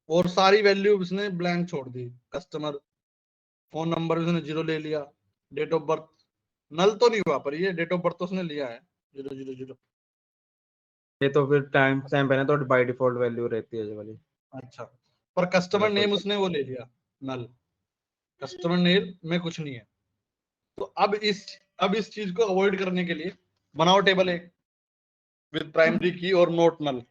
और सारी वैल्यू उसने ब्लैंक छोड़ दी। कस्टमर फोन नंबर उसने 0 ले लिया, डेट ऑफ बर्थ नल तो नहीं हुआ, पर ये डेट ऑफ बर्थ तो उसने लिया है 000। ये तो फिर टाइम पे ना, तो बाय डिफॉल्ट वैल्यू रहती है ये वाली। अच्छा, पर कस्टमर नेम उसने वो ले लिया नल, कस्टमर नेम में कुछ नहीं है। तो अब इस चीज को अवॉइड करने के लिए बनाओ टेबल एक विद प्राइमरी की और नोट नल।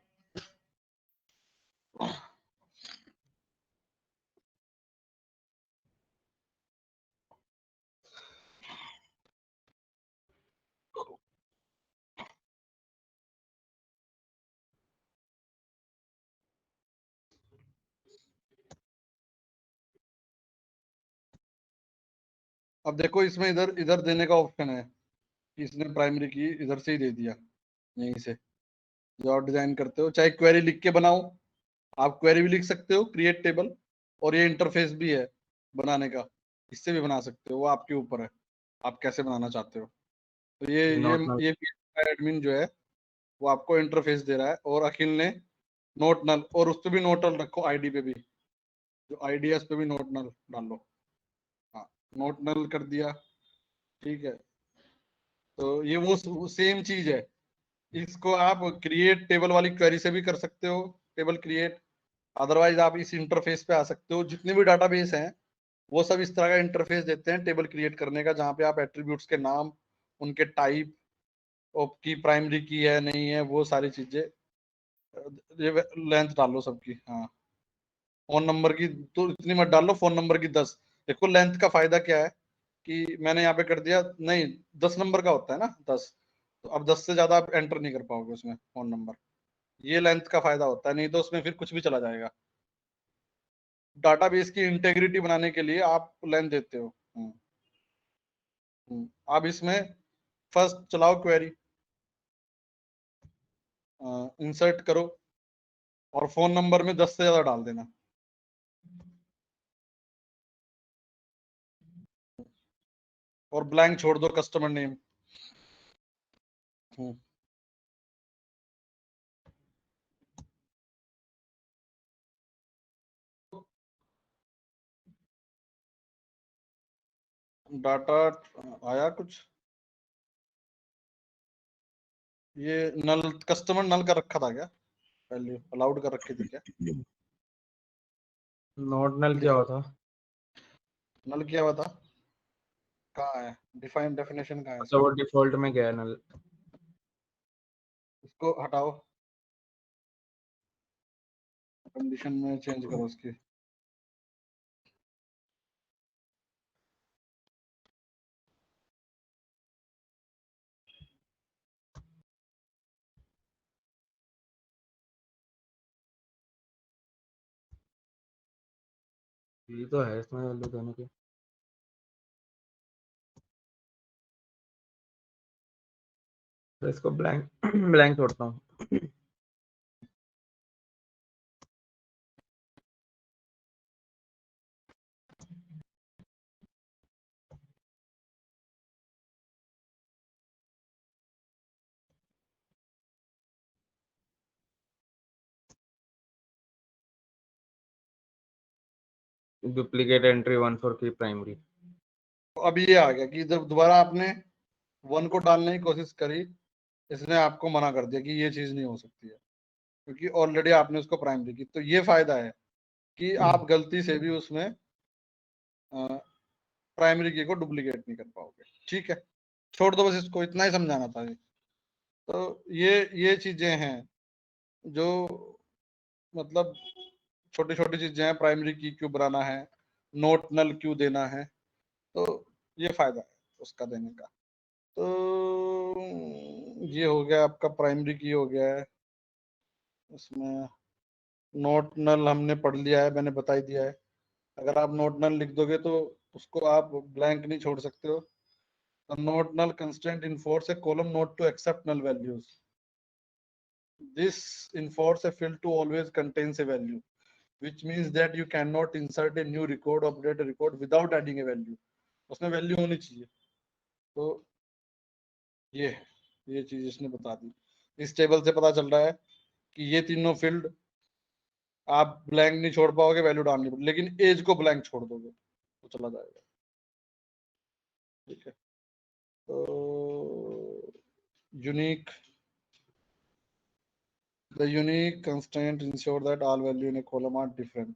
अब देखो, इसमें इधर इधर देने का ऑप्शन है कि इसने प्राइमरी की इधर से ही दे दिया, यहीं से। जो आप डिजाइन करते हो, चाहे क्वेरी लिख के बनाओ, आप क्वेरी भी लिख सकते हो, क्रिएट टेबल, और ये इंटरफेस भी है बनाने का, इससे भी बना सकते हो, वो आपके ऊपर है आप कैसे बनाना चाहते हो। तो ये एडमिन जो है वो आपको इंटरफेस दे रहा है, और अखिल ने नोट नल, और उस पर भी नोट नल रखो, आईडी पे भी, जो आईडी है उस पे भी नोट नल डाल लो। हाँ, नोट नल कर दिया, ठीक है। तो ये वो सेम चीज है, इसको आप क्रिएट टेबल वाली क्वेरी से भी कर सकते हो, टेबल क्रिएट। अदरवाइज आप इस इंटरफेस पे आ सकते हो। जितने भी डाटाबेस हैं वो सब इस तरह का इंटरफेस देते हैं टेबल क्रिएट करने का, जहाँ पे आप एट्रीब्यूट्स के नाम, उनके टाइप, की प्राइमरी की है नहीं है, वो सारी चीजें, ये लेंथ डालो सबकी। हाँ, फोन नंबर की तो इतनी मत डालो, फोन नंबर की 10। देखो लेंथ का फायदा क्या है कि मैंने यहाँ पे कर दिया, नहीं 10 नंबर का होता है ना 10, तो अब 10 से ज्यादा आप एंटर नहीं कर पाओगे उसमें फोन नंबर। ये लेंथ का फायदा होता है, नहीं तो उसमें फिर कुछ भी चला जाएगा। डाटाबेस की इंटेग्रिटी बनाने के लिए आप लेंथ देते हो। आप इसमें फर्स्ट चलाओ क्वेरी, इंसर्ट करो और फोन नंबर में 10 से ज्यादा डाल देना। और ब्लैंक छोड़ दो कस्टमर नेम। डाटा आया कुछ, ये नल कस्टमर नल का रखा था क्या, वैल्यू अलाउड कर रखी थी क्या? नॉट नल क्या होता? नल क्या हुआ था, कहाँ है डिफाइन डेफिनेशन कहाँ है तो वो डिफॉल्ट में गया है नल। इसको हटाओ, कंडीशन में चेंज करो उसकी। ये तो है इसमें वैल्यू देने की। तो इसको ब्लैंक ब्लैंक छोड़ता हूँ। डुप्लीकेट एंट्री 1 फॉर की प्राइमरी। तो अब ये आ गया कि जब दोबारा आपने 1 को डालने की कोशिश करी, इसने आपको मना कर दिया कि ये चीज नहीं हो सकती है, क्योंकि ऑलरेडी आपने उसको प्राइमरी की। तो ये फायदा है कि आप गलती से भी उसमें प्राइमरी की को डुप्लीकेट नहीं कर पाओगे। ठीक है, छोड़ दो, बस इसको इतना ही समझाना था। तो ये चीजें हैं जो मतलब छोटी छोटी चीजें हैं, प्राइमरी की क्यों बनाना है, नोट नल क्यों देना है, तो ये फायदा है उसका देने का। तो ये हो गया आपका प्राइमरी की हो गया है। इसमें नोट नल हमने पढ़ लिया है, मैंने बता ही दिया है। अगर आप नोट नल लिख दोगे तो उसको आप ब्लैंक नहीं छोड़ सकते हो। Not null constraint enforce a column not to accept null values. This enforce a field to always contains a value, which means that you cannot insert a new record or update a record without adding a value. उसमें value होनी चाहिए। तो ये चीज इसने बता दी। इस table से पता चल रहा है कि ये तीनों फील्ड आप ब्लैंक नहीं छोड़ पाओगे, वैल्यू डालनी पड़ेगी, लेकिन एज को ब्लैंक छोड़ दोगे तो चला जाएगा। ठीक है, तो unique the unique constraint ensure that all value in a column are different.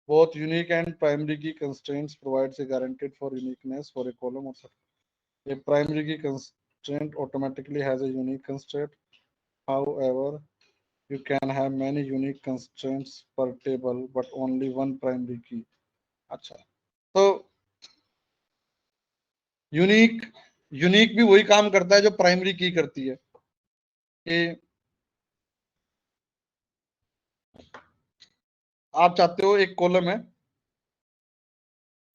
Both unique and primary key constraints provides a guaranteed for uniqueness for a column or set. A primary key constraint automatically has a unique constraint. However, you can have many unique constraints per table, but only one primary key. अच्छा, तो unique भी वही काम करता है जो primary की करती है कि आप चाहते हो एक कॉलम है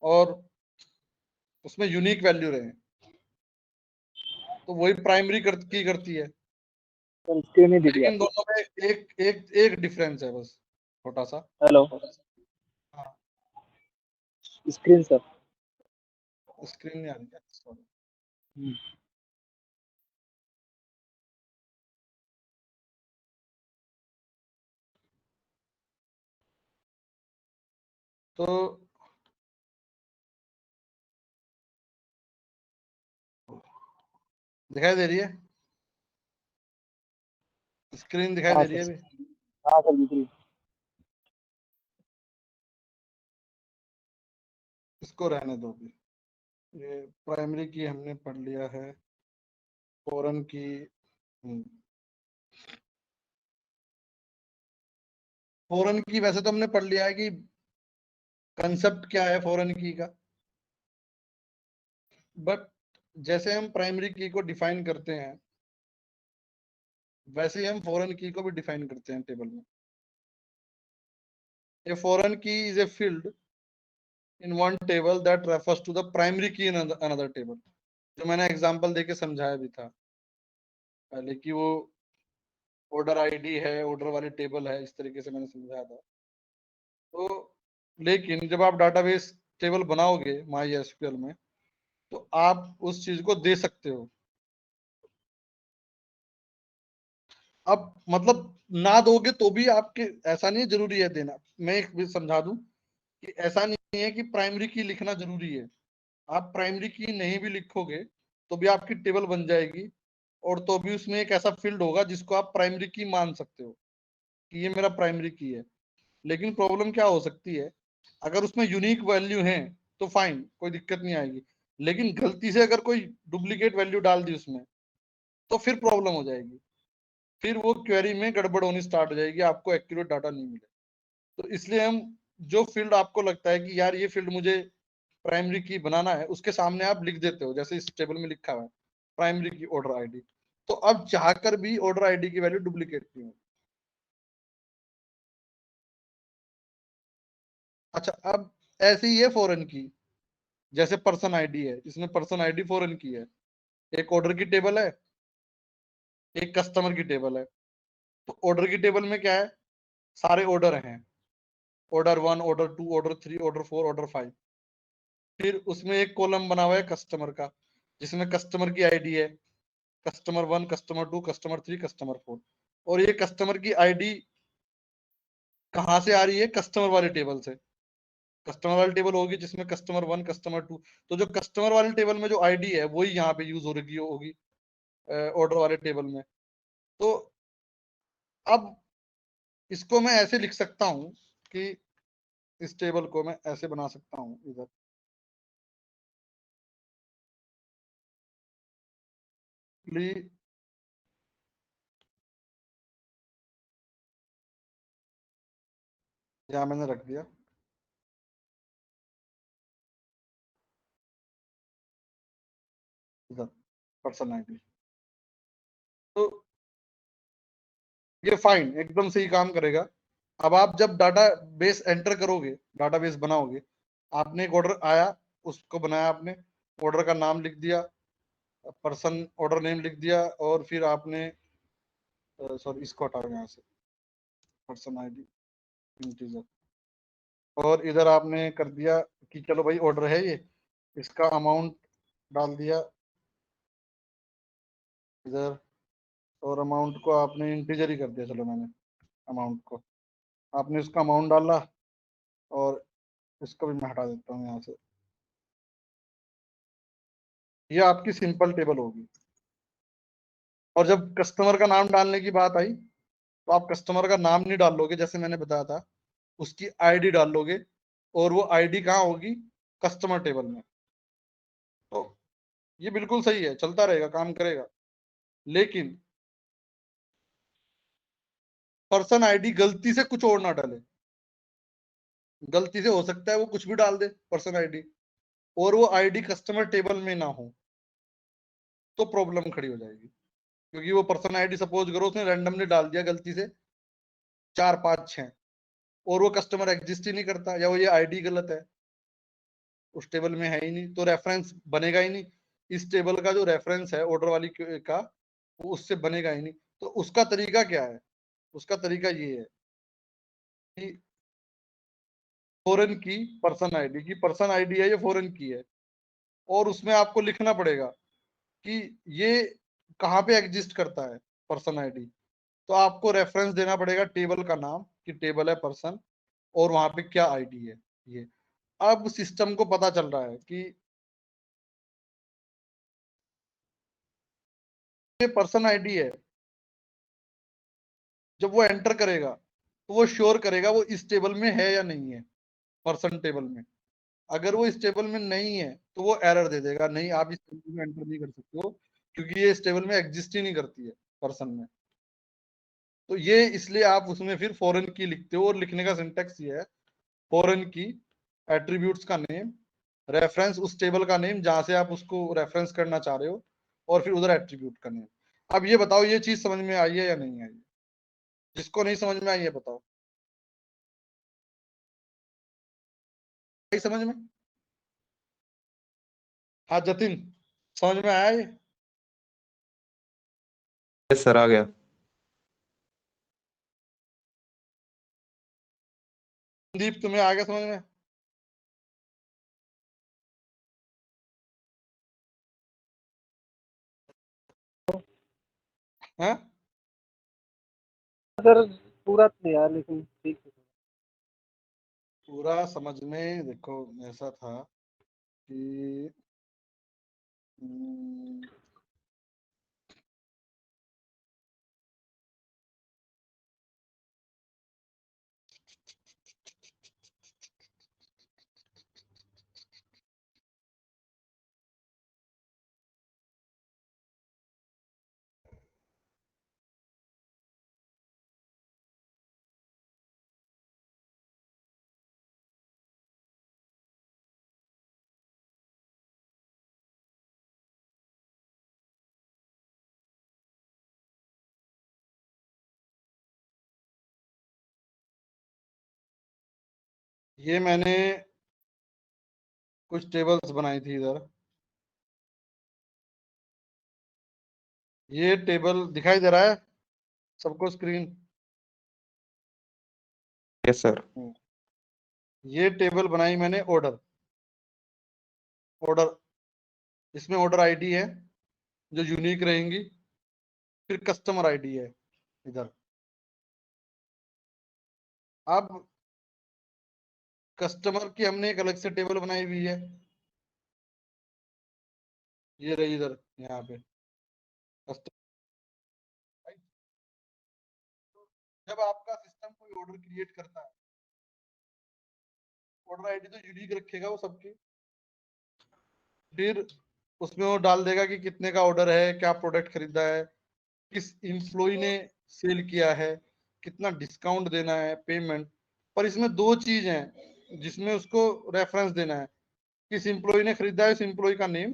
और उसमें यूनिक वैल्यू रहे, तो वही प्राइमरी की करती है। लेकिन दोनों में एक डिफरेंस है, बस छोटा सा। हेलो, हाँ, स्क्रीन सर। स्क्रीन नहीं आ रही क्या? Sorry. तो दिखाई दे रही है, स्क्रीन दिखाई दे रही है अभी? हाँ सर, बिल्कुल। इसको रहने दो अभी। ये प्राइमरी की हमने पढ़ लिया है, फॉरेन की। फॉरेन की वैसे तो हमने पढ़ लिया है कि कंसेप्ट क्या है फॉरेन की का। बट जैसे हम प्राइमरी की को डिफाइन करते हैं वैसे ही हम फॉरेन की को भी डिफाइन करते हैं टेबल में। A foreign key is a field in one table that refers to the primary key in another table. जो मैंने एग्जांपल देके समझाया भी था पहले कि वो ऑर्डर आईडी है, ऑर्डर वाली टेबल है, इस तरीके से मैंने समझाया था। तो लेकिन जब आप डाटाबेस टेबल बनाओगे माई एसक्यूएल में तो आप उस चीज को दे सकते हो। अब मतलब ना दोगे तो भी आपके, ऐसा नहीं है जरूरी है देना। मैं एक भी समझा दूं कि ऐसा नहीं है कि प्राइमरी की लिखना जरूरी है। आप प्राइमरी की नहीं भी लिखोगे तो भी आपकी टेबल बन जाएगी, और तो भी उसमें एक ऐसा फील्ड होगा जिसको आप प्राइमरी की मान सकते हो कि ये मेरा प्राइमरी की है। लेकिन प्रॉब्लम क्या हो सकती है, अगर उसमें यूनिक वैल्यू है तो फाइन, कोई दिक्कत नहीं आएगी। लेकिन गलती से अगर कोई डुप्लीकेट वैल्यू डाल दी उसमें तो फिर प्रॉब्लम हो जाएगी, फिर वो क्वेरी में गड़बड़ होनी स्टार्ट हो जाएगी, आपको एक्यूरेट डाटा नहीं मिले। तो इसलिए हम जो फील्ड आपको लगता है कि यार ये फील्ड मुझे प्राइमरी की बनाना है, उसके सामने आप लिख देते हो, जैसे इस टेबल में लिखा हुआ है प्राइमरी की ऑर्डर आईडी। तो अब चाहकर भी ऑर्डर आईडी की वैल्यू डुप्लीकेट नहीं होगी। अच्छा, अब ऐसे ही है फॉरेन की, जैसे पर्सन आईडी है, इसमें पर्सन आईडी फॉरेन की है। एक ऑर्डर की टेबल है, एक कस्टमर की टेबल है। तो ऑर्डर की टेबल में क्या है, सारे ऑर्डर हैं, order 1, order 2, order 3, order 4, order 5। फिर उसमें एक कॉलम बना हुआ है कस्टमर का, जिसमें कस्टमर की आईडी है, कस्टमर 1, कस्टमर 2, कस्टमर 3, कस्टमर 4। और ये कस्टमर की आईडी कहाँ से आ रही है, कस्टमर वाले टेबल से। कस्टमर वाली टेबल होगी जिसमें कस्टमर 1, कस्टमर 2, तो जो कस्टमर वाली टेबल में जो आईडी है वही यहाँ पे यूज हो रही होगी ऑर्डर वाले टेबल में। तो अब इसको मैं ऐसे लिख सकता हूँ कि इस टेबल को मैं ऐसे बना सकता हूँ इधर, यहाँ मैंने रख दिया इधर पर्सन आईडी। तो ये फाइन एकदम सही काम करेगा। अब आप जब डाटा बेस एंटर करोगे, डाटाबेस बनाओगे, आपने एक ऑर्डर आया, उसको बनाया आपने, ऑर्डर का नाम लिख दिया, पर्सन ऑर्डर नेम लिख दिया, और फिर आपने सॉरी इसको हटाओ यहाँ से, पर्सन आईडी इंटीजर, और इधर आपने कर दिया कि चलो भाई ऑर्डर है ये, इसका अमाउंट डाल दिया इधर, और अमाउंट को आपने इंटीजर ही कर दिया। चलो मैंने अमाउंट को, आपने उसका अमाउंट डाला, और इसको भी मैं हटा देता हूँ यहाँ से। ये आपकी सिंपल टेबल होगी। और जब कस्टमर का नाम डालने की बात आई तो आप कस्टमर का नाम नहीं डाल लोगे, जैसे मैंने बताया था, उसकी आईडी डाल लोगे, और वो आईडी कहाँ होगी, कस्टमर टेबल में। तो ये बिल्कुल सही है, चलता रहेगा, काम करेगा। लेकिन पर्सन आईडी गलती से कुछ और ना डाले, गलती से हो सकता है वो कुछ भी डाल दे पर्सन आईडी, और वो आईडी कस्टमर टेबल में ना हो, तो प्रॉब्लम खड़ी हो जाएगी। क्योंकि वो पर्सन आईडी सपोज करो उसने रैंडमली डाल दिया गलती से 4, 5, 6, और वो कस्टमर एग्जिस्ट ही नहीं करता, या वो ये आईडी गलत है, उस टेबल में है ही नहीं, तो रेफरेंस बनेगा ही नहीं। इस टेबल का जो रेफरेंस है ऑर्डर वाली का, वो उससे बनेगा ही नहीं। तो उसका तरीका क्या है, उसका तरीका ये है कि फॉरेन की पर्सन आईडी की, पर्सन आईडी है ये फॉरेन की है, और उसमें आपको लिखना पड़ेगा कि ये कहाँ पे एग्जिस्ट करता है पर्सन आईडी। तो आपको रेफरेंस देना पड़ेगा टेबल का नाम, कि टेबल है पर्सन, और वहां पे क्या आईडी है ये। अब सिस्टम को पता चल रहा है कि ये पर्सन आईडी है, जब वो एंटर करेगा तो वो श्योर करेगा वो इस टेबल में है या नहीं है, पर्सन टेबल में। अगर वो इस टेबल में नहीं है तो वो एरर दे देगा, नहीं आप इस टेबल में एंटर नहीं कर सकते हो, क्योंकि ये इस टेबल में एग्जिस्ट ही नहीं करती है पर्सन में। तो ये इसलिए आप उसमें फिर फॉरेन की लिखते हो, और लिखने का सिंटेक्स ये है, फॉरेन की एट्रीब्यूट्स का नेम, रेफरेंस उस टेबल का नेम जहां से आप उसको रेफरेंस करना चाह रहे हो, और फिर उधर एट्रीब्यूट का नेम। अब ये बताओ ये चीज समझ में आई है या नहीं आई? जिसको नहीं समझ में आई है बताओ। आई समझ में? हाँ जतिन, समझ में आया ये? यस सर, आ गया। संदीप तुम्हें आ गया समझ में? हाँ सर पूरा तो नहीं आया लेकिन ठीक है। पूरा समझ में देखो ऐसा था कि ये मैंने कुछ टेबल्स बनाई थी इधर। ये टेबल दिखाई दे रहा है सबको स्क्रीन? Yes sir. ये टेबल बनाई मैंने ऑर्डर इसमें ऑर्डर आईडी है जो यूनिक रहेंगी, फिर कस्टमर आईडी है इधर। अब कस्टमर की हमने एक अलग से टेबल बनाई हुई है, ये रही इधर यहाँ पे कस्टमर। जब आपका सिस्टम कोई ऑर्डर क्रिएट करता है, ऑर्डर आईडी तो यूनिक रखेगा वो सबकी, फिर उसमें वो डाल देगा कि कितने का ऑर्डर है, क्या प्रोडक्ट खरीदा है, किस एम्प्लॉय ने सेल किया है, कितना डिस्काउंट देना है, पेमेंट। पर इसमें दो चीज हैं जिसमें उसको रेफरेंस देना है, किस एम्प्लॉय ने खरीदा है उस एम्प्लॉय का नेम,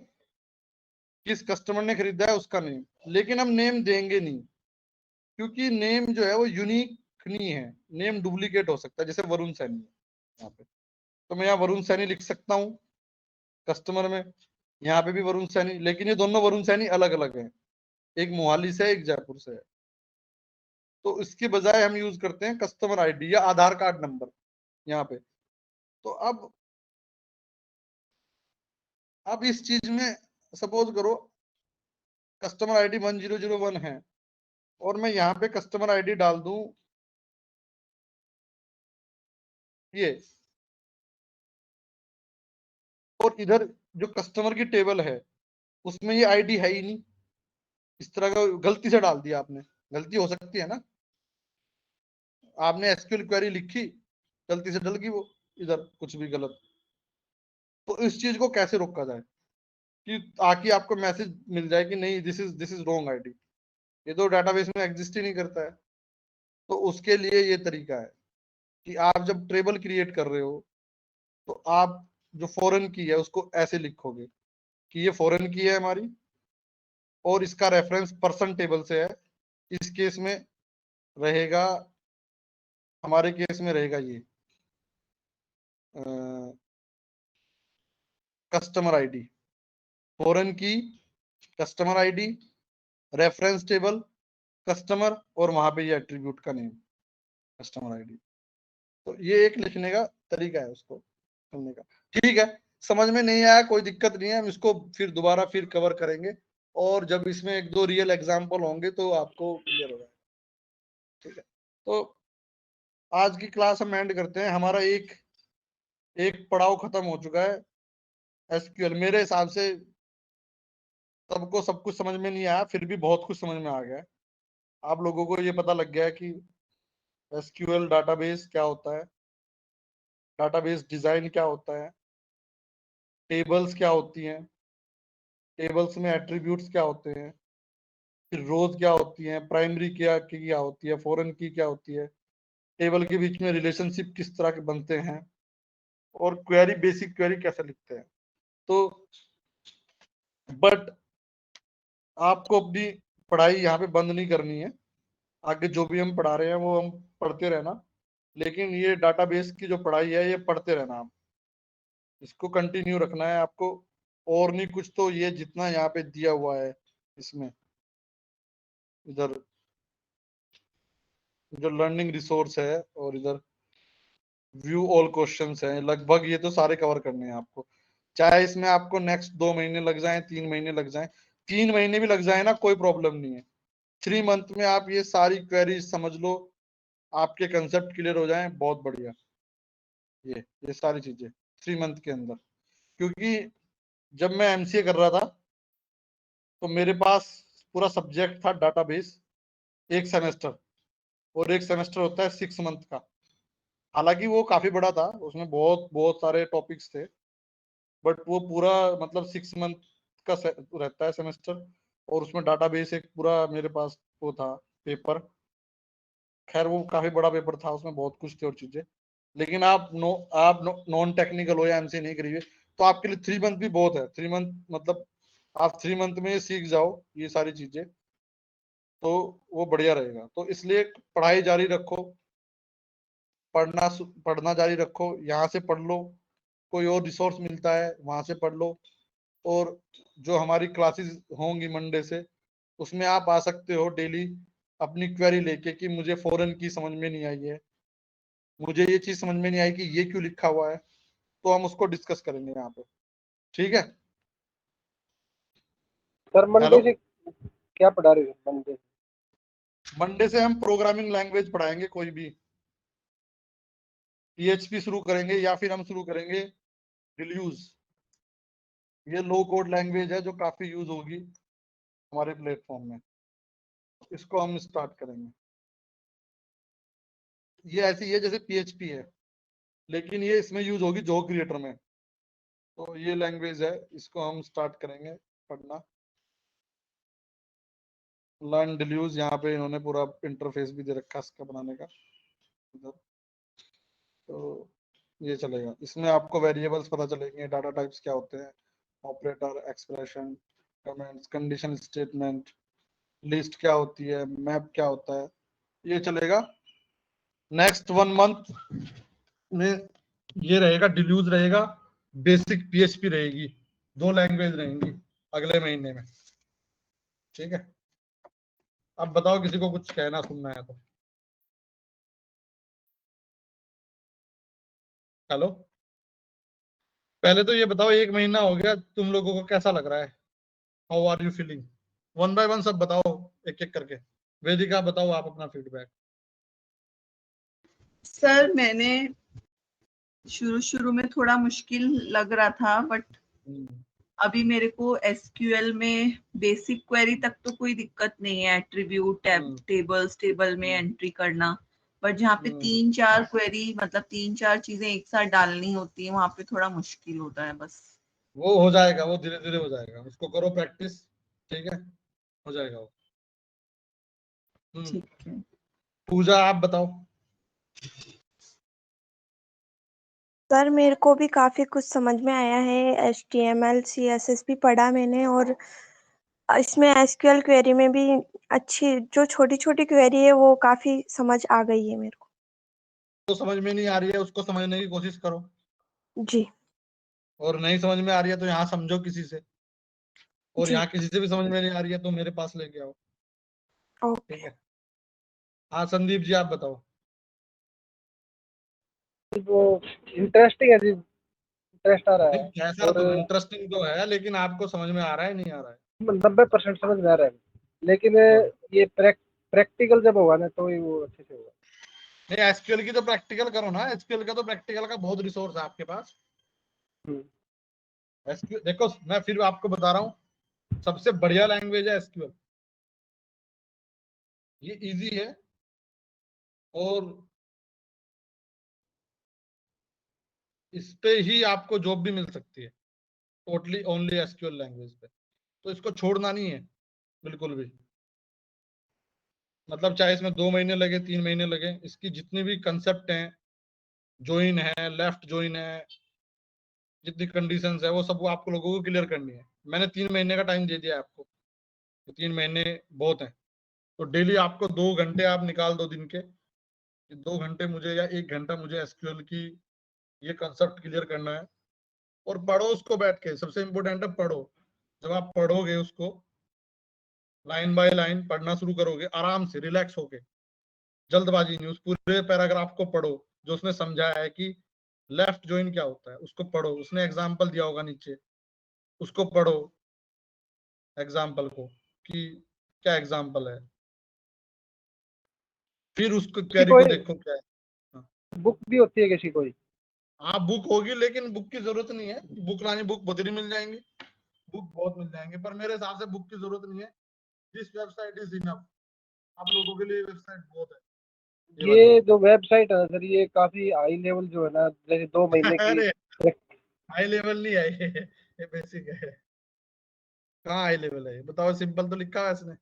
किस कस्टमर ने खरीदा है उसका नेम। लेकिन हम नेम देंगे नहीं, क्योंकि नेम जो है वो यूनिक नहीं है, नेम डुप्लीकेट हो सकता है। जैसे वरुण सैनी यहाँ पे, तो मैं यहाँ वरुण सैनी लिख सकता हूँ कस्टमर में, यहाँ पे भी वरुण सैनी, लेकिन ये दोनों वरुण सैनी अलग अलग हैं, एक मोहाली से है एक जयपुर से है। तो इसके बजाय हम यूज करते हैं कस्टमर आईडी या आधार कार्ड नंबर यहाँ पे। तो अब इस चीज में सपोज करो कस्टमर आईडी 1001 है, और मैं यहाँ पे कस्टमर आईडी डाल दूं ये, और इधर जो कस्टमर की टेबल है उसमें ये आईडी है ही नहीं, इस तरह का गलती से डाल दिया आपने। गलती हो सकती है ना, आपने एसक्यूएल क्वेरी लिखी, गलती से डल गई वो इधर कुछ भी गलत। तो इस चीज को कैसे रोका जाए कि ताकि आपको मैसेज मिल जाए कि नहीं दिस इज रॉन्ग आईडी, ये तो डेटाबेस में एग्जिस्ट ही नहीं करता है। तो उसके लिए ये तरीका है कि आप जब टेबल क्रिएट कर रहे हो तो आप जो फॉरेन की है उसको ऐसे लिखोगे कि ये फॉरेन की है हमारी, और इसका रेफरेंस पर्सन टेबल से है। इस केस में रहेगा, हमारे केस में रहेगा ये कस्टमर आईडी, फॉरेन की, customer ID, reference table, customer, और वहां पे ये एट्रीब्यूट का नेम कस्टमर आईडी। तो ये एक लिखने का तरीका है उसको करने का। ठीक है, समझ में नहीं आया कोई दिक्कत नहीं है, हम इसको फिर दोबारा फिर कवर करेंगे, और जब इसमें एक दो रियल एग्जांपल होंगे तो आपको क्लियर हो जाएगा। ठीक है, तो आज की क्लास हम एंड करते हैं। हमारा एक पड़ाव खत्म हो चुका है एसक्यूएल। मेरे हिसाब से सबको सब कुछ समझ में नहीं आया, फिर भी बहुत कुछ समझ में आ गया है। आप लोगों को ये पता लग गया है कि एसक्यूएल डाटाबेस क्या होता है, डाटाबेस डिजाइन क्या होता है, टेबल्स क्या होती हैं, टेबल्स में एट्रीब्यूट्स क्या होते हैं, फिर रोज क्या होती हैं, प्राइमरी क्या होती है, फॉरेन की क्या होती है, टेबल के बीच में रिलेशनशिप किस तरह के बनते हैं, और क्वेरी बेसिक क्वेरी कैसे लिखते हैं। तो बट आपको अपनी पढ़ाई यहाँ पे बंद नहीं करनी है, आगे जो भी हम पढ़ा रहे हैं वो हम पढ़ते रहना, लेकिन ये डाटाबेस की जो पढ़ाई है ये पढ़ते रहना, आप इसको कंटिन्यू रखना है आपको, और नहीं कुछ तो ये जितना यहाँ पे दिया हुआ है इसमें, इधर जो लर्निंग रिसोर्स है और इधर व्यू ऑल क्वेश्चंस हैं, लगभग ये तो सारे कवर करने हैं आपको, चाहे इसमें आपको नेक्स्ट 2 महीने लग जाएं, 3 महीने लग जाएं, 3 महीने भी लग जाए ना, कोई प्रॉब्लम नहीं है। 3 मंथ में आप ये सारी क्वेरीज समझ लो, आपके कंसेप्ट क्लियर हो जाएं, बहुत बढ़िया। ये सारी चीजें 3 मंथ के अंदर, क्योंकि जब मैं एमसीए कर रहा था तो मेरे पास पूरा सब्जेक्ट था डाटाबेस, एक सेमेस्टर, और एक सेमेस्टर होता है 6 मंथ का। हालांकि वो काफी बड़ा था, उसमें बहुत बहुत सारे टॉपिक्स थे, बट वो पूरा मतलब 6 मंथ का रहता है सेमेस्टर, और उसमें डाटाबेस एक पूरा मेरे पास वो था पेपर। खैर वो काफी बड़ा पेपर था, उसमें बहुत कुछ थे और चीजें, लेकिन आप नॉन टेक्निकल हो या एमसीए नहीं करिए तो आपके लिए 3 मंथ भी बहुत है। 3 मंथ मतलब आप 3 मंथ में सीख जाओ ये सारी चीजें, तो वो बढ़िया रहेगा। तो इसलिए पढ़ाई जारी रखो, पढ़ना जारी रखो, यहाँ से पढ़ लो, कोई और रिसोर्स मिलता है वहां से पढ़ लो, और जो हमारी क्लासेस होंगी मंडे से उसमें आप आ सकते हो डेली अपनी क्वेरी लेके कि मुझे फॉरेन की समझ में नहीं आई है, मुझे ये चीज समझ में नहीं आई कि ये क्यों लिखा हुआ है, तो हम उसको डिस्कस करेंगे यहाँ पे, ठीक है। सर मंडे हेलो, से क्या पढ़ा रहे हो मंडे? मंडे से हम प्रोग्रामिंग लैंग्वेज पढ़ाएंगे, कोई भी PHP शुरू करेंगे, या फिर हम शुरू करेंगे डिल्यूज। ये लो कोड लैंग्वेज है जो काफी यूज होगी हमारे प्लेटफॉर्म में, इसको हम स्टार्ट करेंगे। ये ऐसी है जैसे PHP है, लेकिन ये इसमें यूज होगी जो क्रिएटर में, तो ये लैंग्वेज है, इसको हम स्टार्ट करेंगे पढ़ना। लर्न डिल्यूज, यहाँ पे इन्होंने पूरा इंटरफेस भी दे रखा है इसका बनाने का इधर, तो ये चलेगा। इसमें आपको वेरिएबल्स पता चलेंगे, डाटा टाइप्स क्या होते हैं, operator, expression, comments, condition statement, list क्या होती है, मैप क्या होता है, ये चलेगा। नेक्स्ट 1 मंथ में ये रहेगा, डिल्यूज रहेगा, बेसिक PHP रहेगी, 2 लैंग्वेज रहेंगी अगले महीने में, ठीक है। अब बताओ किसी को कुछ कहना सुनना है तो। हेलो, पहले तो ये बताओ 1 महीना हो गया, तुम लोगों को कैसा लग रहा है, how are you feeling? 1 by 1 सब बताओ, एक एक करके। वेदिका बताओ आप अपना फीडबैक। सर मैंने शुरू में थोड़ा मुश्किल लग रहा था, बट अभी मेरे को SQL में बेसिक क्वेरी तक तो कोई दिक्कत नहीं है, एट्रीब्यूट टेबल में एंट्री करना, बट जहाँ पे 3-4 क्वेरी मतलब 3-4 चीजें एक साथ डालनी होती है वहां पे थोड़ा मुश्किल होता है बस। वो हो जाएगा, वो धीरे धीरे हो जाएगा, उसको करो प्रैक्टिस, ठीक है, हो जाएगा वो। ठीक है पूजा आप बताओ। सर मेरे को भी काफ़ी कुछ समझ में आया है, HTML CSS भी पढ़ा मैंने, और इसमें SQL क्वेरी में भी अच्छी जो छोटी छोटी क्वेरी है वो काफ़ी समझ आ गई है मेरे को। तो समझ में नहीं आ रही है उसको समझने की कोशिश करो, जी और नहीं समझ में आ रही है तो यहाँ समझो किसी से, और जी यहाँ किसी से भी समझ में नहीं आ रही है तो मेरे पास लेके आओ, ओके। ठीक है। हाँ संदीप जी आप बताओ। वो इंटरेस्टिंग है जी, इंटरेस्ट आ रहा नहीं है, कैसा और तो इंटरेस्टिंग तो है, लेकिन आपको समझ में आ रहा है नहीं आ रहा है? 90% समझ में आ रहा है, लेकिन बस। ये प्रैक्टिकल जब होगा ना तो ही वो अच्छे से होगा। नहीं SQL की तो प्रैक्टिकल करो ना, SQL का तो प्रैक्टिकल का बहुत रिसोर्स है आपके पास। SQL देखो, मैं फिर आपको बता रहा हूँ, सबसे बढ़िया लैंग्वेज है SQL, ये इजी है, और इस पे ही आपको जॉब भी मिल सकती है, टोटली ओनली SQL लैंग्वेज पे, तो इसको छोड़ना नहीं है बिल्कुल भी। मतलब चाहे इसमें 2 महीने लगे, 3 महीने लगे, इसकी जितनी भी कंसेप्ट हैं, ज्वाइन है, लेफ्ट ज्वाइन है, जितनी कंडीशंस है वो सब आपको लोगों को क्लियर करनी है। मैंने 3 महीने का टाइम दे दिया है आपको, 3 महीने बहुत है। तो डेली आपको 2 घंटे आप निकाल दो दिन के, 2 घंटे मुझे या 1 घंटा मुझे एसक्यूएल की ये कंसेप्ट क्लियर करना है, और पढ़ो उसको बैठ के। सबसे इंपॉर्टेंट है पढ़ो। जब आप पढ़ोगे उसको लाइन बाय लाइन पढ़ना शुरू करोगे आराम से, रिलैक्स होके, जल्दबाजी नहीं, उस पूरे पैराग्राफ को पढ़ो जो उसने समझाया है कि लेफ्ट जॉइन क्या होता है, उसको पढ़ो। उसने एग्जाम्पल दिया होगा नीचे, उसको पढ़ो एग्जाम्पल को कि क्या एग्जाम्पल है, फिर उसको क्वेरी को कोई देखो क्या है। बुक भी होती है किसी कोई? हाँ बुक होगी, लेकिन बुक की जरूरत नहीं है। बुक लानी, बुक बदरी मिल जाएंगी, बुक बहुत मिल जाएंगे, पर मेरे हिसाब से बुक की जरूरत नहीं है। दिस वेबसाइट इज इनफ, आप लोगों के लिए वेबसाइट बहुत है। ये जो वेबसाइट है सर, ये काफी हाई लेवल जो है ना, जैसे 2 महीने की। अरे हाई लेवल नहीं है ये बेसिक है। कहाँ हाई लेवल है बताओ, सिंपल तो लिखा है इसने,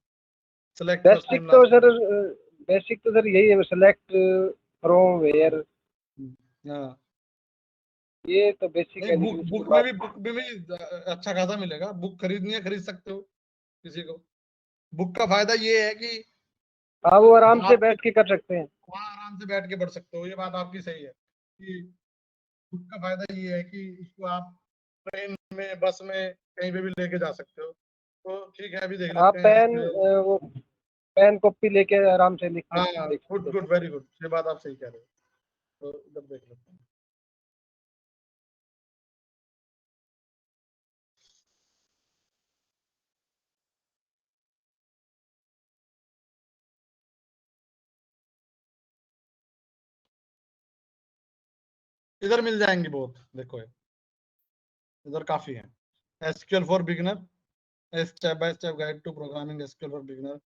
सेलेक्ट फर्स्ट बेसिक नेम तो लास्ट सर, नेम। बेसिक तो सर यही है, सेलेक्ट फ्रॉम वेयर, हाँ ये तो बेसिक नहीं, है, बुक लेकिन उसके बुक में बाद भी अच्छा खासा मिलेगा। बुक खरीदनी है खरीद सकते हो किसी को। बुक का फायदा ये है कि हाँ, वो आराम से आप बैठ के कर सकते हैं। वहाँ आराम से बैठ के पढ़ सकते हो। ये बात आपकी सही है कि बुक का फायदा ये है कि उसको आप ट्रेन में, बस में, कहीं पे भी लेके जा सकते हो। तो ठीक है, अभी देख आप लेते हैं पेन SQL। वो पेन कॉपी लेके आराम से लिख हाँ देख गुड सकते गुड, वेरी गुड, ये बात आप सही कह रहे हो। तो इधर देख लेते हैं। इधर मिल जाएंगे बहुत, देखो ये इधर काफी है। SQL for beginner, step by step guide to programming SQL for beginner.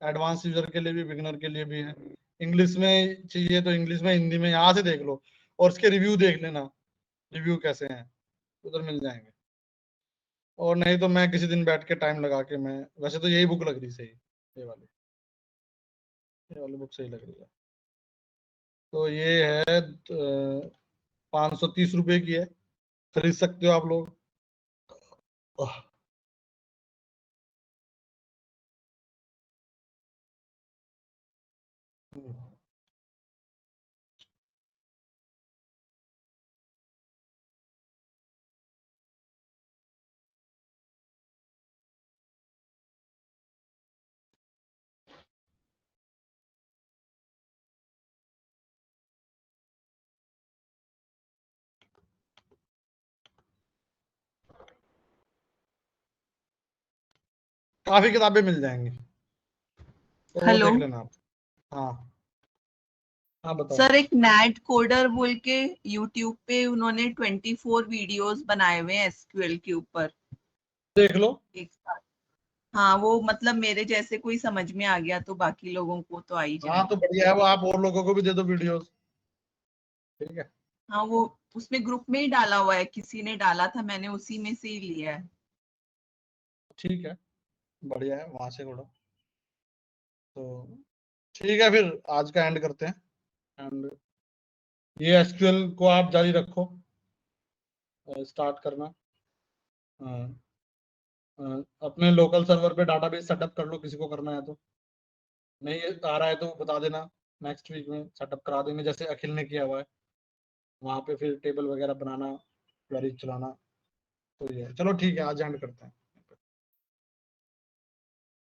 Advance user के लिए भी, बिगिनर के लिए भी है। इंग्लिश में चाहिए तो इंग्लिश में, हिंदी में, यहाँ से देख लो और उसके रिव्यू देख लेना, रिव्यू कैसे हैं, उधर मिल जाएंगे। और नहीं तो मैं किसी दिन बैठ के टाइम लगा के, मैं वैसे तो यही बुक लग रही सही, ये वाली बुक सही लग रही है। तो ये है 530 रुपए की है, खरीद सकते हो आप लोग। काफी किताबें मिल जाएंगी, तो वो हेलो देख लेना आप। हाँ हाँ बताओ। सर, एक नैट कोडर बोल के यूट्यूब पे उन्होंने 24 वीडियोस बनाए हुए हैं एसक्यूएल के ऊपर देख लो। एक साथ। हाँ, वो मतलब मेरे जैसे कोई समझ में आ गया तो बाकी लोगों को तो आ ही हाँ तो जाएगा। बढ़िया है, वो आप और लोगों को भी दे दो वीडियोस, ठीक है। हाँ, वो उसमें ग्रुप में ही डाला हुआ है, किसी ने डाला था, मैंने उसी में से ही लिया है। ठीक है, बढ़िया है, वहां से उड़ो। तो ठीक है, फिर आज का एंड करते हैं। एंड ये एसक्यूएल को आप जारी रखो, स्टार्ट करना। अपने लोकल सर्वर पे डाटाबेस सेटअप कर लो, किसी को करना है तो। नहीं आ रहा है तो बता देना, नेक्स्ट वीक में सेटअप करा देंगे जैसे अखिल ने किया हुआ है। वहां पे फिर टेबल वगैरह बनाना, क्वेरी चलाना। तो ये चलो ठीक है, आज एंड करते हैं।